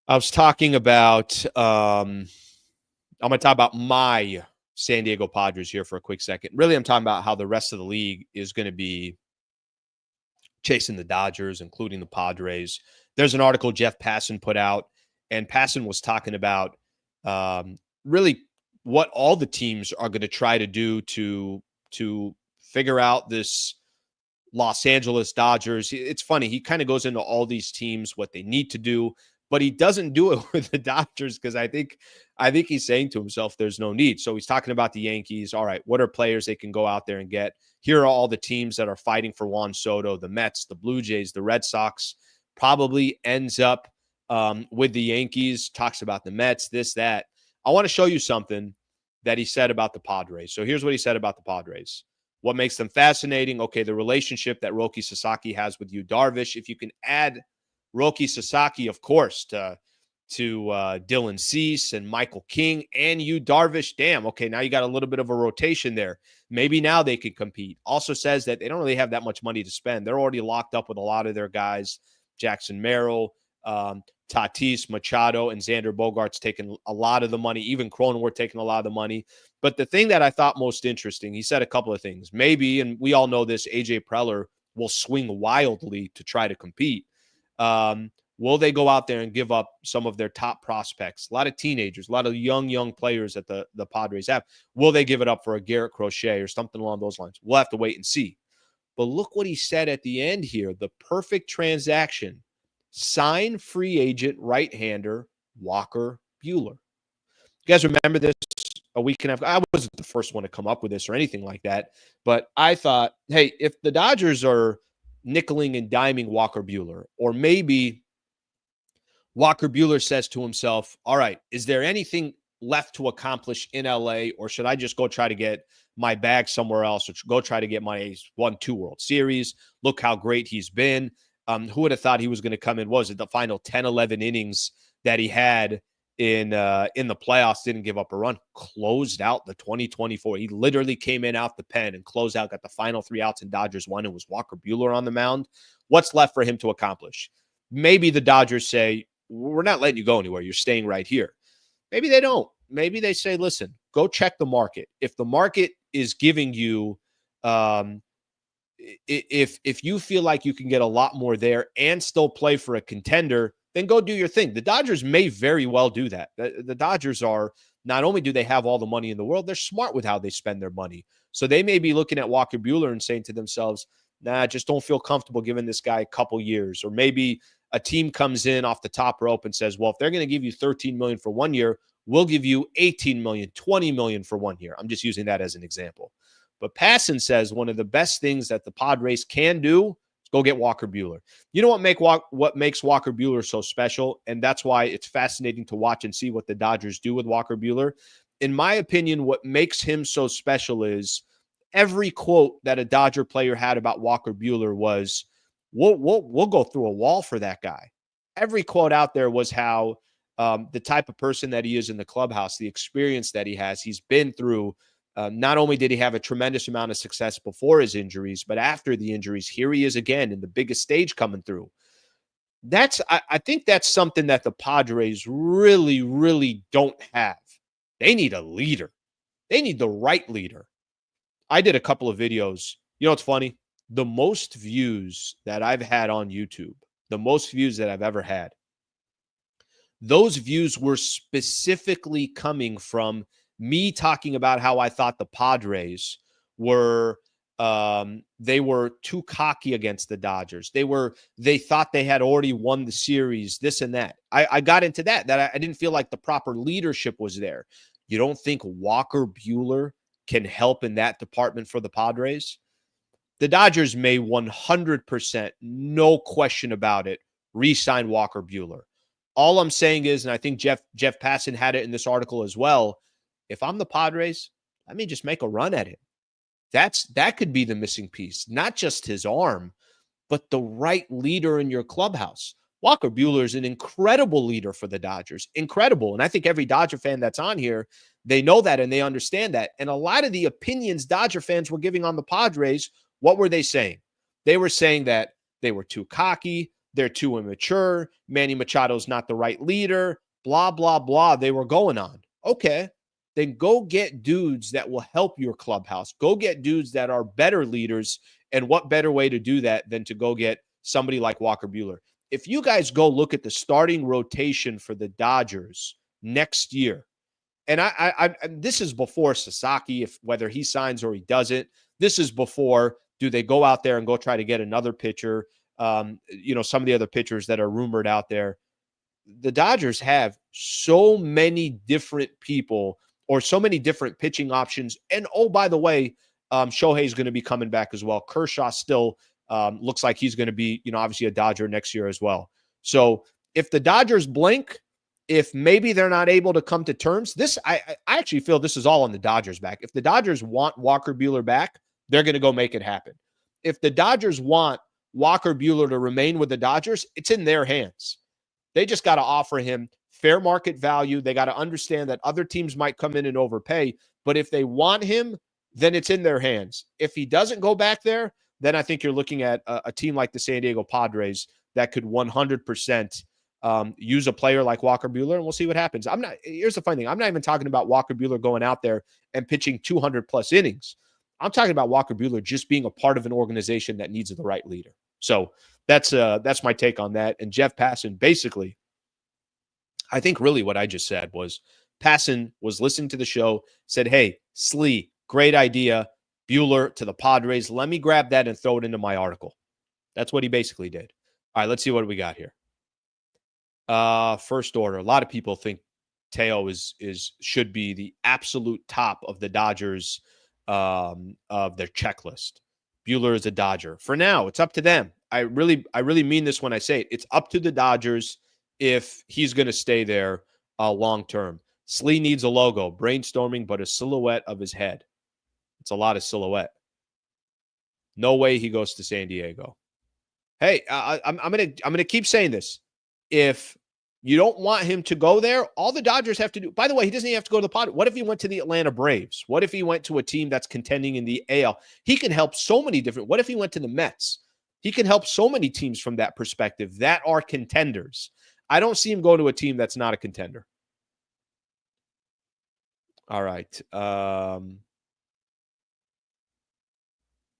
I'm going to talk about my San Diego Padres here for a quick second. Really, I'm talking about how the rest of the league is going to be chasing the Dodgers, including the Padres. There's an article Jeff Passan put out, and Passan was talking about really what all the teams are going to try to do to figure out this Los Angeles Dodgers. It's funny. He kind of goes into all these teams, what they need to do, but he doesn't do it with the Dodgers because I think he's saying to himself, there's no need. So he's talking about the Yankees. All right, what are players they can go out there and get? Here are all the teams that are fighting for Juan Soto, the Mets, the Blue Jays, the Red Sox. Probably ends up with the Yankees, talks about the Mets, this, that. I want to show you something that he said about the Padres. So here's what he said about the Padres. What makes them fascinating? Okay, the relationship that Roki Sasaki has with Yu Darvish. If you can add Roki Sasaki, of course, to Dylan Cease and Michael King and Yu Darvish, damn, okay, now you got a little bit of a rotation there. Maybe now they can compete. Also says that they don't really have that much money to spend. They're already locked up with a lot of their guys. Jackson Merrill, Tatis, Machado, and Xander Bogaerts taking a lot of the money. Even Cronenworth taking a lot of the money. But the thing that I thought most interesting, he said a couple of things. Maybe, and we all know this, AJ Preller will swing wildly to try to compete. Will they go out there and give up some of their top prospects? A lot of teenagers, a lot of young players that the Padres have. Will they give it up for a Garrett Crochet or something along those lines? We'll have to wait and see. But look what he said at the end here. The perfect transaction. Sign free agent right-hander Walker Buehler. You guys remember this a week and a half? I wasn't the first one to come up with this or anything like that. But I thought, hey, if the Dodgers are nickeling and diming Walker Buehler, or maybe Walker Buehler says to himself, all right, is there anything left to accomplish in LA, or should I just go try to get my bag somewhere else, or go try to get my 1-2 World Series? Look how great he's been. Who would have thought he was going to come in? What was it, the final 10, 11 innings that he had in the playoffs? Didn't give up a run. Closed out the 2024. He literally came in out the pen and closed out, got the final 3 outs, and Dodgers won. It was Walker Buehler on the mound. What's left for him to accomplish? Maybe the Dodgers say, we're not letting you go anywhere. You're staying right here. Maybe they don't. Maybe they say, listen, go check the market. If the market is giving you if you feel like you can get a lot more there and still play for a contender, then go do your thing. The Dodgers may very well do that. The Dodgers are, not only do they have all the money in the world, they're smart with how they spend their money. So they may be looking at Walker Buehler and saying to themselves, nah, just don't feel comfortable giving this guy a couple years. Or maybe a team comes in off the top rope and says, well, if they're going to give you $13 million for 1 year, we'll give you $18 million, $20 million for 1 year. I'm just using that as an example. But Passan says one of the best things that the Padres can do is go get Walker Buehler. You know what makes Walker Buehler so special? And that's why it's fascinating to watch and see what the Dodgers do with Walker Buehler. In my opinion, what makes him so special is every quote that a Dodger player had about Walker Buehler was, we'll go through a wall for that guy. Every quote out there was how the type of person that he is in the clubhouse, the experience that he has, he's been through. Not only did he have a tremendous amount of success before his injuries, but after the injuries, here he is again in the biggest stage coming through. I think that's something that the Padres really, really don't have. They need a leader. They need the right leader. I did a couple of videos. You know what's funny? The most views that I've had on YouTube, the most views that I've ever had, those views were specifically coming from me talking about how I thought the Padres were They were too cocky against the Dodgers. They thought they had already won the series, this and that. I got into that I didn't feel like the proper leadership was there. You don't think Walker Buehler can help in that department for the Padres? The Dodgers may 100%, no question about it, re-sign Walker Buehler. All I'm saying is, and I think Jeff Passan had it in this article as well, if I'm the Padres, let me just make a run at it. That could be the missing piece, not just his arm, but the right leader in your clubhouse. Walker Buehler is an incredible leader for the Dodgers. Incredible. And I think every Dodger fan that's on here, they know that and they understand that. And a lot of the opinions Dodger fans were giving on the Padres, what were they saying? They were saying that they were too cocky, they're too immature, Manny Machado's not the right leader, blah, blah, blah. They were going on. Okay, then go get dudes that will help your clubhouse. Go get dudes that are better leaders. And what better way to do that than to go get somebody like Walker Buehler? If you guys go look at the starting rotation for the Dodgers next year, and I this is before Sasaki, if whether he signs or he doesn't. This is before, do they go out there and go try to get another pitcher? Some of the other pitchers that are rumored out there. The Dodgers have so many different people or so many different pitching options. And, oh, by the way, Shohei is going to be coming back as well. Kershaw still looks like he's going to be, obviously a Dodger next year as well. So if the Dodgers blink, if maybe they're not able to come to terms, I actually feel this is all on the Dodgers' back. If the Dodgers want Walker Buehler back, they're going to go make it happen. If the Dodgers want Walker Buehler to remain with the Dodgers, it's in their hands. They just got to offer him fair market value. They got to understand that other teams might come in and overpay. But if they want him, then it's in their hands. If he doesn't go back there, then I think you're looking at a team like the San Diego Padres that could 100% use a player like Walker Buehler, and we'll see what happens. Here's the funny thing. I'm not even talking about Walker Buehler going out there and pitching 200-plus innings. I'm talking about Walker Buehler just being a part of an organization that needs the right leader. So that's my take on that. And Jeff Passan, basically, I think really what I just said was Passan was listening to the show, said, hey, Slee, great idea. Buehler to the Padres. Let me grab that and throw it into my article. That's what he basically did. All right, let's see what we got here. First order. A lot of people think Teo should be the absolute top of the Dodgers of their checklist. Buehler is a Dodger. For now, it's up to them. I really mean this when I say it. It's up to the Dodgers if he's going to stay there long term. Slee needs a logo, brainstorming, but a silhouette of his head. It's a lot of silhouette. No way he goes to San Diego. Hey, I'm gonna keep saying this. If you don't want him to go there, all the Dodgers have to do. By the way, he doesn't even have to go to the Padres. What if he went to the Atlanta Braves? What if he went to a team that's contending in the AL? He can help so many different. What if he went to the Mets? He can help so many teams from that perspective that are contenders. I don't see him go to a team that's not a contender. All right.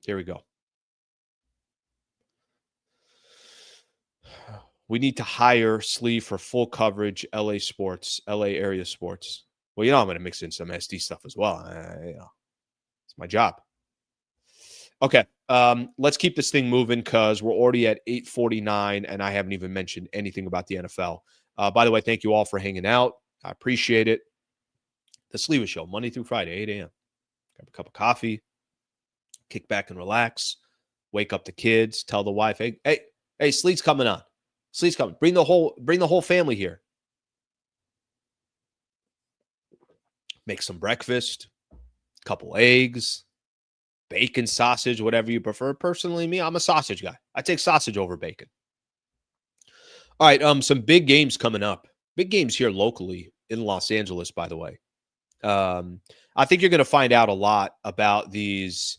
Here we go. We need to hire Slee for full coverage, LA sports, LA area sports. Well, I'm going to mix in some SD stuff as well. It's my job. Okay, let's keep this thing moving because we're already at 8:49, and I haven't even mentioned anything about the NFL. By the way, thank you all for hanging out. I appreciate it. The Slee Show, Monday through Friday, 8 a.m. Grab a cup of coffee, kick back and relax, wake up the kids, tell the wife, hey, Slee's coming on. Slee's coming. Bring the whole family here. Make some breakfast, couple eggs, bacon, sausage, whatever you prefer. Personally, me, I'm a sausage guy. I take sausage over bacon. All right, some big games coming up. Big games here locally in Los Angeles, by the way. I think you're going to find out a lot about these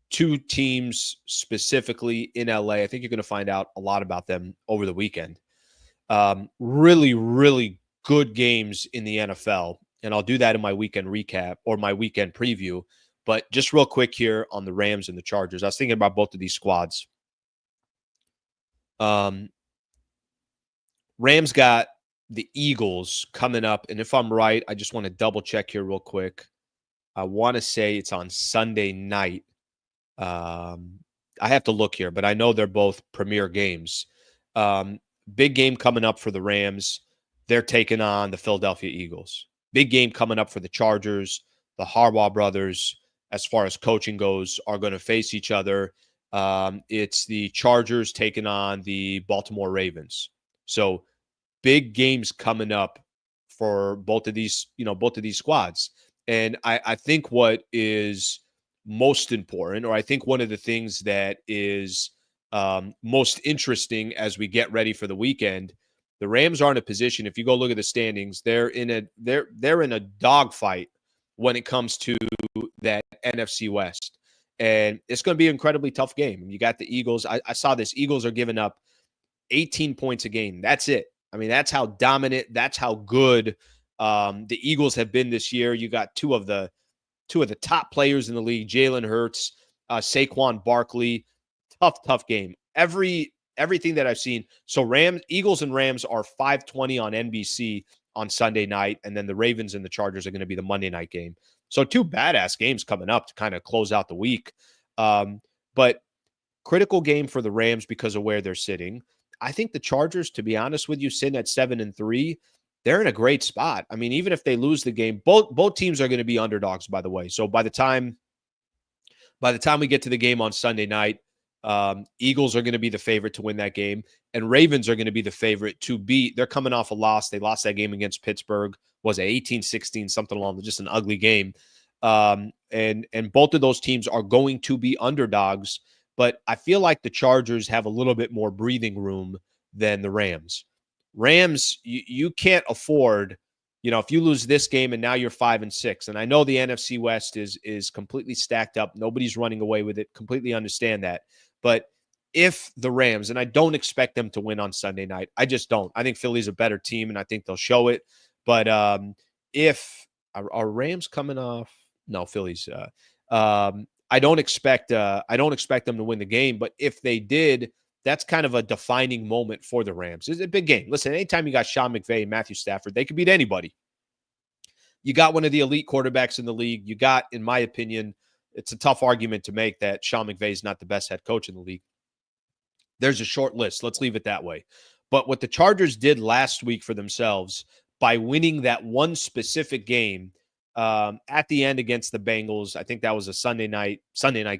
two teams specifically in LA. I think you're going to find out a lot about them over the weekend. Really, really good games in the NFL. And I'll do that in my weekend recap or my weekend preview. But just real quick here on the Rams and the Chargers. I was thinking about both of these squads. Rams got the Eagles coming up. And if I'm right, I just want to double check here real quick. I want to say it's on Sunday night. I have to look here, but I know they're both premier games. Big game coming up for the Rams. They're taking on the Philadelphia Eagles. Big game coming up for the Chargers. The Harbaugh brothers, as far as coaching goes, are going to face each other. It's the Chargers taking on the Baltimore Ravens. So big games coming up for both of these squads. And I think what is most important, or I think one of the things that is most interesting as we get ready for the weekend, the Rams are in a position. If you go look at the standings, they're in a dogfight when it comes to that NFC West, and it's going to be an incredibly tough game. You got the Eagles. I saw this. Eagles are giving up 18 points a game. That's it. I mean, that's how dominant, that's how good the Eagles have been this year. You got two of the top players in the league, Jalen Hurts, Saquon Barkley. Tough game. Everything that I've seen. So Eagles and Rams are 5:20 on NBC on Sunday night, and then the Ravens and the Chargers are going to be the Monday night game. So two badass games coming up to kind of close out the week. But critical game for the Rams because of where they're sitting. I think the Chargers, to be honest with you, sitting at 7-3, they're in a great spot. I mean, even if they lose the game, both teams are going to be underdogs, by the way. So by the time we get to the game on Sunday night, Eagles are going to be the favorite to win that game, and Ravens are going to be the favorite to beat. They're coming off a loss. They lost that game against Pittsburgh. Was it 18-16, something along, just an ugly game. And both of those teams are going to be underdogs. But I feel like the Chargers have a little bit more breathing room than the Rams. Rams, you can't afford, if you lose this game and now you're 5-6. And I know the NFC West is completely stacked up. Nobody's running away with it. Completely understand that. But if the Rams, and I don't expect them to win on Sunday night, I just don't. I think Philly's a better team, and I think they'll show it. But if are Rams coming off? No, Philly's. I don't expect them to win the game, but if they did, that's kind of a defining moment for the Rams. It's a big game. Listen, anytime you got Sean McVay and Matthew Stafford, they could beat anybody. You got one of the elite quarterbacks in the league. You got, in my opinion, it's a tough argument to make that Sean McVay is not the best head coach in the league. There's a short list. Let's leave it that way. But what the Chargers did last week for themselves by winning that one specific game, at the end against the Bengals, I think that was a Sunday night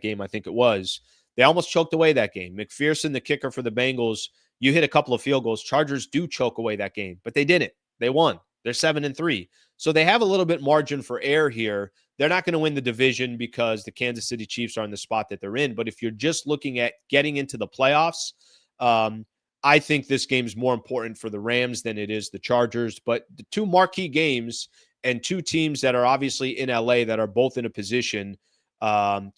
game, I think it was. They almost choked away that game. McPherson, the kicker for the Bengals, you hit a couple of field goals. Chargers do choke away that game, but they didn't. They won. They're 7-3. So they have a little bit margin for error here. They're not going to win the division because the Kansas City Chiefs are in the spot that they're in. But if you're just looking at getting into the playoffs, I think this game is more important for the Rams than it is the Chargers. But the two marquee games and two teams that are obviously in LA that are both in a position to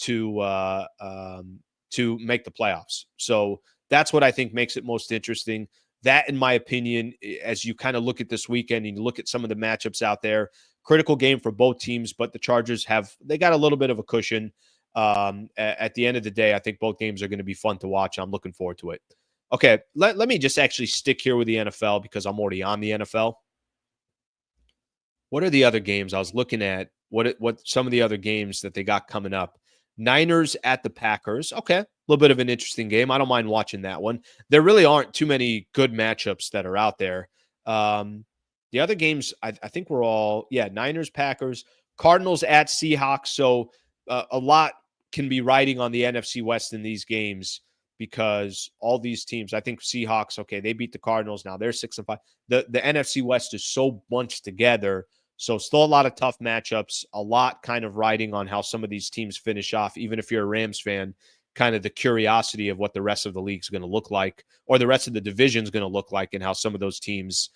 make the playoffs. So that's what I think makes it most interesting. That, in my opinion, as you kind of look at this weekend and you look at some of the matchups out there, critical game for both teams, but the Chargers they got a little bit of a cushion. At the end of the day, I think both games are going to be fun to watch. I'm looking forward to it. Okay, let me just actually stick here with the NFL because I'm already on the NFL. What are the other games? I was looking at what some of the other games that they got coming up. Niners at the Packers. Okay, a little bit of an interesting game. I don't mind watching that one. There really aren't too many good matchups that are out there. The other games, I think we're all, Niners, Packers, Cardinals at Seahawks. So a lot can be riding on the NFC West in these games because all these teams, I think Seahawks, okay, they beat the Cardinals. Now they're 6-5. The NFC West is so bunched together. So still a lot of tough matchups, a lot kind of riding on how some of these teams finish off, even if you're a Rams fan, kind of the curiosity of what the rest of the league is going to look like or the rest of the division is going to look like and how some of those teams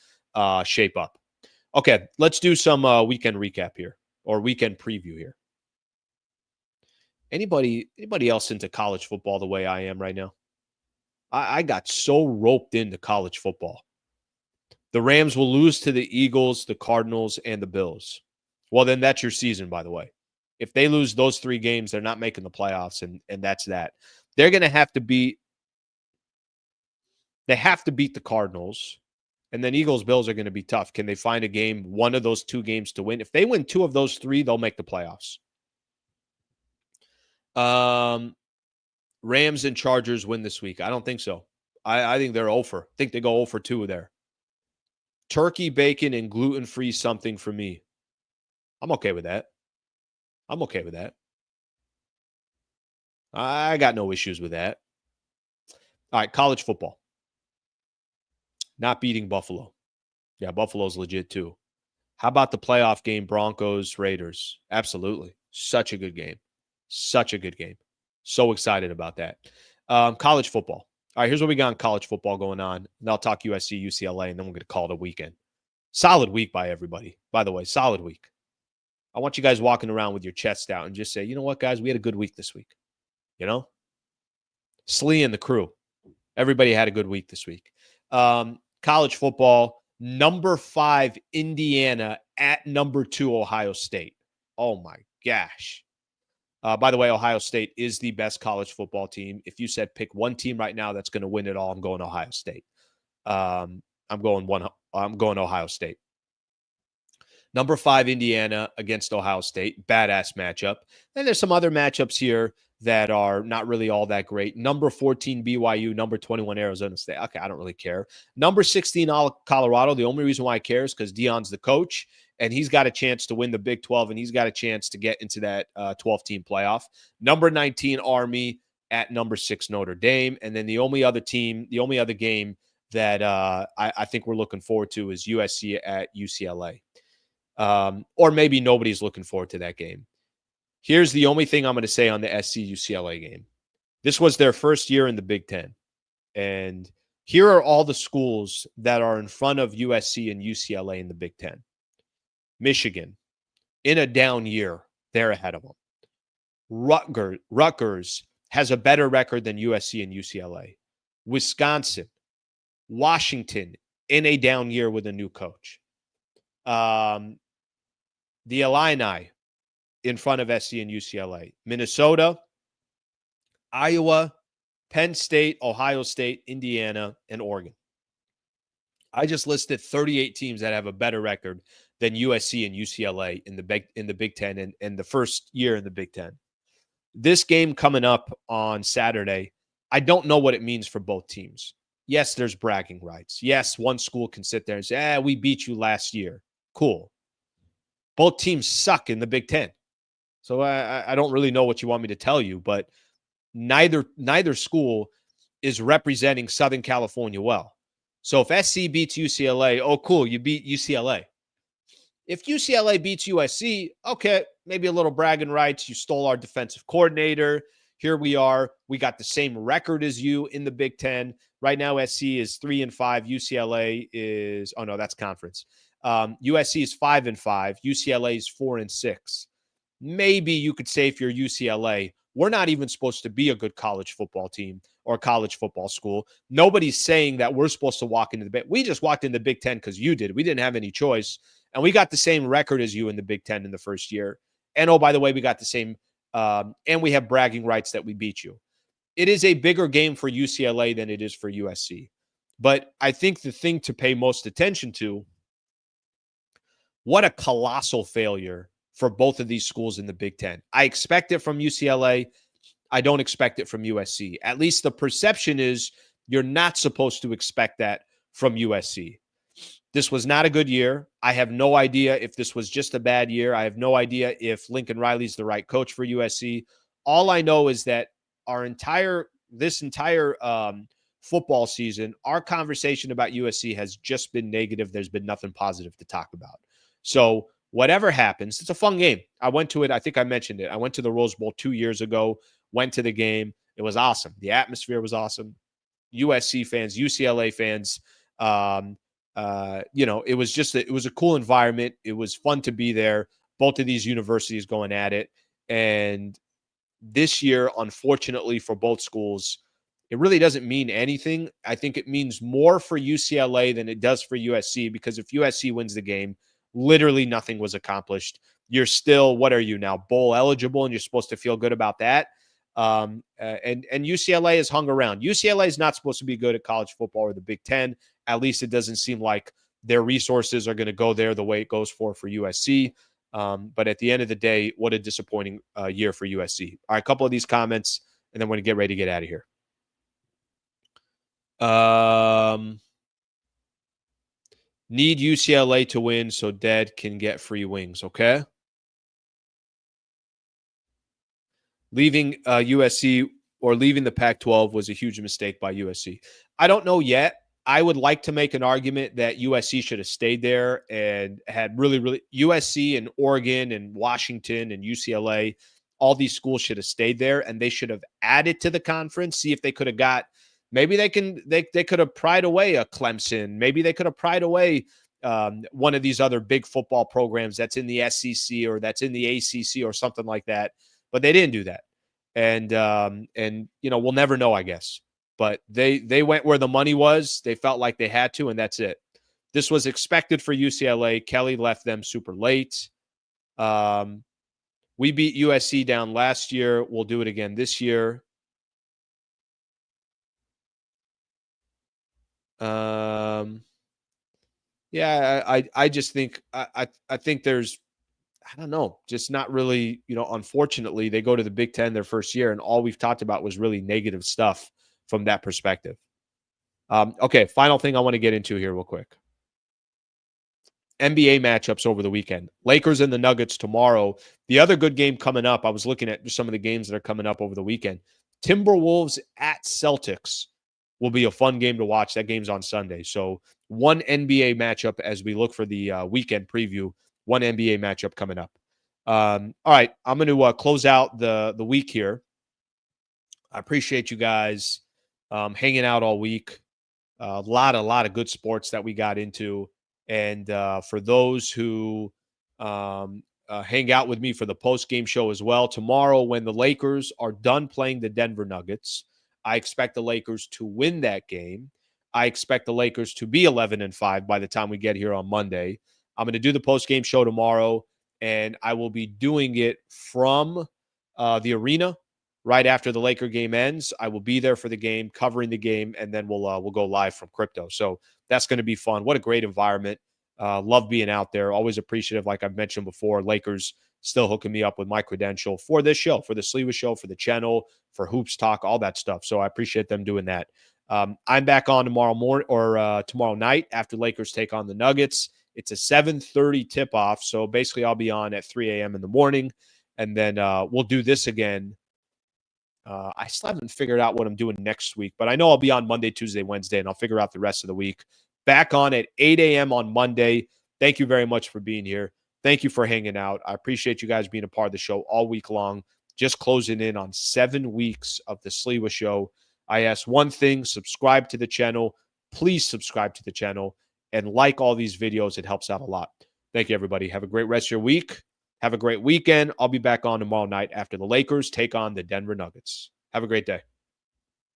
shape up. Okay, let's do some weekend recap here or weekend preview here. Anybody else into college football the way I am right now? I got so roped into college football. The Rams will lose to the Eagles, the Cardinals, and the Bills. Well, then that's your season, by the way. If they lose those three games, they're not making the playoffs, and that's that. They're going to have to beat the Cardinals, and then Eagles, Bills are going to be tough. Can they find a game, one of those two games to win? If they win two of those three, they'll make the playoffs. Rams and Chargers win this week. I don't think so. I think they're 0 for. I think they go 0 for 2 there. Turkey, bacon, and gluten-free something for me. I'm okay with that. I'm okay with that. I got no issues with that. All right, college football. Not beating Buffalo. Yeah, Buffalo's legit too. How about the playoff game, Broncos, Raiders? Absolutely. Such a good game. Such a good game. So excited about that. College football. All right, here's what we got in college football going on. And I'll talk USC, UCLA, and then we're going to call it a weekend. Solid week by everybody. By the way, solid week. I want you guys walking around with your chest out and just say, you know what, guys, we had a good week this week. You know? Slee and the crew. Everybody had a good week this week. College football, number 5, Indiana at number 2, Ohio State. Oh, my gosh. By the way, Ohio State is the best college football team. If you said pick one team right now that's going to win it all, I'm going Ohio State. I'm going Ohio State. Number 5, Indiana against Ohio State. Badass matchup. And there's some other matchups here that are not really all that great. Number 14, BYU. Number 21, Arizona State. Okay, I don't really care. Number 16, Colorado. The only reason why I care is because Deion's the coach, and he's got a chance to win the Big 12, and he's got a chance to get into that 12-team playoff. Number 19, Army at number 6, Notre Dame. And then the only other game that I think we're looking forward to is USC at UCLA. Or maybe nobody's looking forward to that game. Here's the only thing I'm going to say on the SC UCLA game. This was their first year in the Big Ten. And here are all the schools that are in front of USC and UCLA in the Big Ten. Michigan, in a down year, they're ahead of them. Rutgers has a better record than USC and UCLA. Wisconsin, Washington, in a down year with a new coach. The Illini in front of SC and UCLA. Minnesota, Iowa, Penn State, Ohio State, Indiana, and Oregon. I just listed 38 teams that have a better record than USC and UCLA in the Big Ten and the first year in the Big Ten. This game coming up on Saturday, I don't know what it means for both teams. Yes, there's bragging rights. Yes, one school can sit there and say, we beat you last year. Cool. Both teams suck in the Big Ten. So I don't really know what you want me to tell you, but neither school is representing Southern California well. So if SC beats UCLA, oh, cool, you beat UCLA. If UCLA beats USC, okay, maybe a little bragging rights. You stole our defensive coordinator. Here we are. We got the same record as you in the Big Ten. Right now, SC is 3-5. UCLA is, oh no, that's conference. USC is 5-5. UCLA is 4-6. Maybe you could say if you're UCLA, we're not even supposed to be a good college football team or college football school. Nobody's saying that we're supposed to walk into the Big. We just walked in the Big Ten because you did. We didn't have any choice. And we got the same record as you in the Big Ten in the first year. And oh, by the way, we got the same, and we have bragging rights that we beat you. It is a bigger game for UCLA than it is for USC. But I think the thing to pay most attention to, what a colossal failure for both of these schools in the Big Ten. I expect it from UCLA. I don't expect it from USC. At least the perception is you're not supposed to expect that from USC. This was not a good year. I have no idea if this was just a bad year. I have no idea if Lincoln Riley's the right coach for USC. All I know is that this entire football season, our conversation about USC has just been negative. There's been nothing positive to talk about. So whatever happens, it's a fun game. I went to it. I think I mentioned it. I went to the Rose Bowl 2 years ago, went to the game. It was awesome. The atmosphere was awesome. USC fans, UCLA fans, it was a cool environment. It was fun to be there. Both of these universities going at it. And this year, unfortunately for both schools, it really doesn't mean anything. I think it means more for UCLA than it does for USC, because if USC wins the game, literally nothing was accomplished. You're still, what are you now, bowl eligible, and you're supposed to feel good about that. And UCLA has hung around. UCLA is not supposed to be good at college football or the Big Ten. At least it doesn't seem like their resources are going to go there the way it goes for USC. But at the end of the day, what a disappointing year for USC. All right, a couple of these comments, and then we're going to get ready to get out of here. Need UCLA to win so Dad can get free wings, okay? Leaving USC or leaving the Pac-12 was a huge mistake by USC. I don't know yet. I would like to make an argument that USC should have stayed there and had really USC and Oregon and Washington and UCLA, all these schools should have stayed there, and they should have added to the conference. See if they could have got, maybe they could have pried away a Clemson. Maybe they could have pried away one of these other big football programs that's in the SEC or that's in the ACC or something like that. But they didn't do that. And we'll never know, I guess. But they went where the money was. They felt like they had to, and that's it. This was expected for UCLA. Kelly left them super late. We beat USC down last year. We'll do it again this year. I just think I think there's, I don't know, just not really, unfortunately, they go to the Big Ten their first year, and all we've talked about was really negative stuff from that perspective. Okay, final thing I want to get into here real quick. NBA matchups over the weekend. Lakers and the Nuggets tomorrow. The other good game coming up, I was looking at some of the games that are coming up over the weekend. Timberwolves at Celtics will be a fun game to watch. That game's on Sunday. So one NBA matchup as we look for the weekend preview. One NBA matchup coming up. All right, I'm going to close out the week here. I appreciate you guys hanging out all week. A lot of good sports that we got into. And for those who hang out with me for the post-game show as well, tomorrow when the Lakers are done playing the Denver Nuggets, I expect the Lakers to win that game. I expect the Lakers to be 11-5 by the time we get here on Monday. I'm going to do the post-game show tomorrow, and I will be doing it from the arena right after the Laker game ends. I will be there for the game, covering the game, and then we'll go live from crypto. So that's going to be fun. What a great environment. Love being out there. Always appreciative, like I've mentioned before. Lakers still hooking me up with my credential for this show, for the Sleewa Show, for the channel, for Hoops Talk, all that stuff. So I appreciate them doing that. I'm back on tomorrow morning or tomorrow night after Lakers take on the Nuggets. It's a 7:30 tip-off, so basically I'll be on at 3 a.m. in the morning, and then we'll do this again. I still haven't figured out what I'm doing next week, but I know I'll be on Monday, Tuesday, Wednesday, and I'll figure out the rest of the week. Back on at 8 a.m. on Monday. Thank you very much for being here. Thank you for hanging out. I appreciate you guys being a part of the show all week long. Just closing in on 7 weeks of the Sleewa Show. I ask one thing, subscribe to the channel. Please subscribe to the channel and like all these videos. It helps out a lot. Thank you, everybody. Have a great rest of your week. Have a great weekend. I'll be back on tomorrow night after the Lakers take on the Denver Nuggets. Have a great day.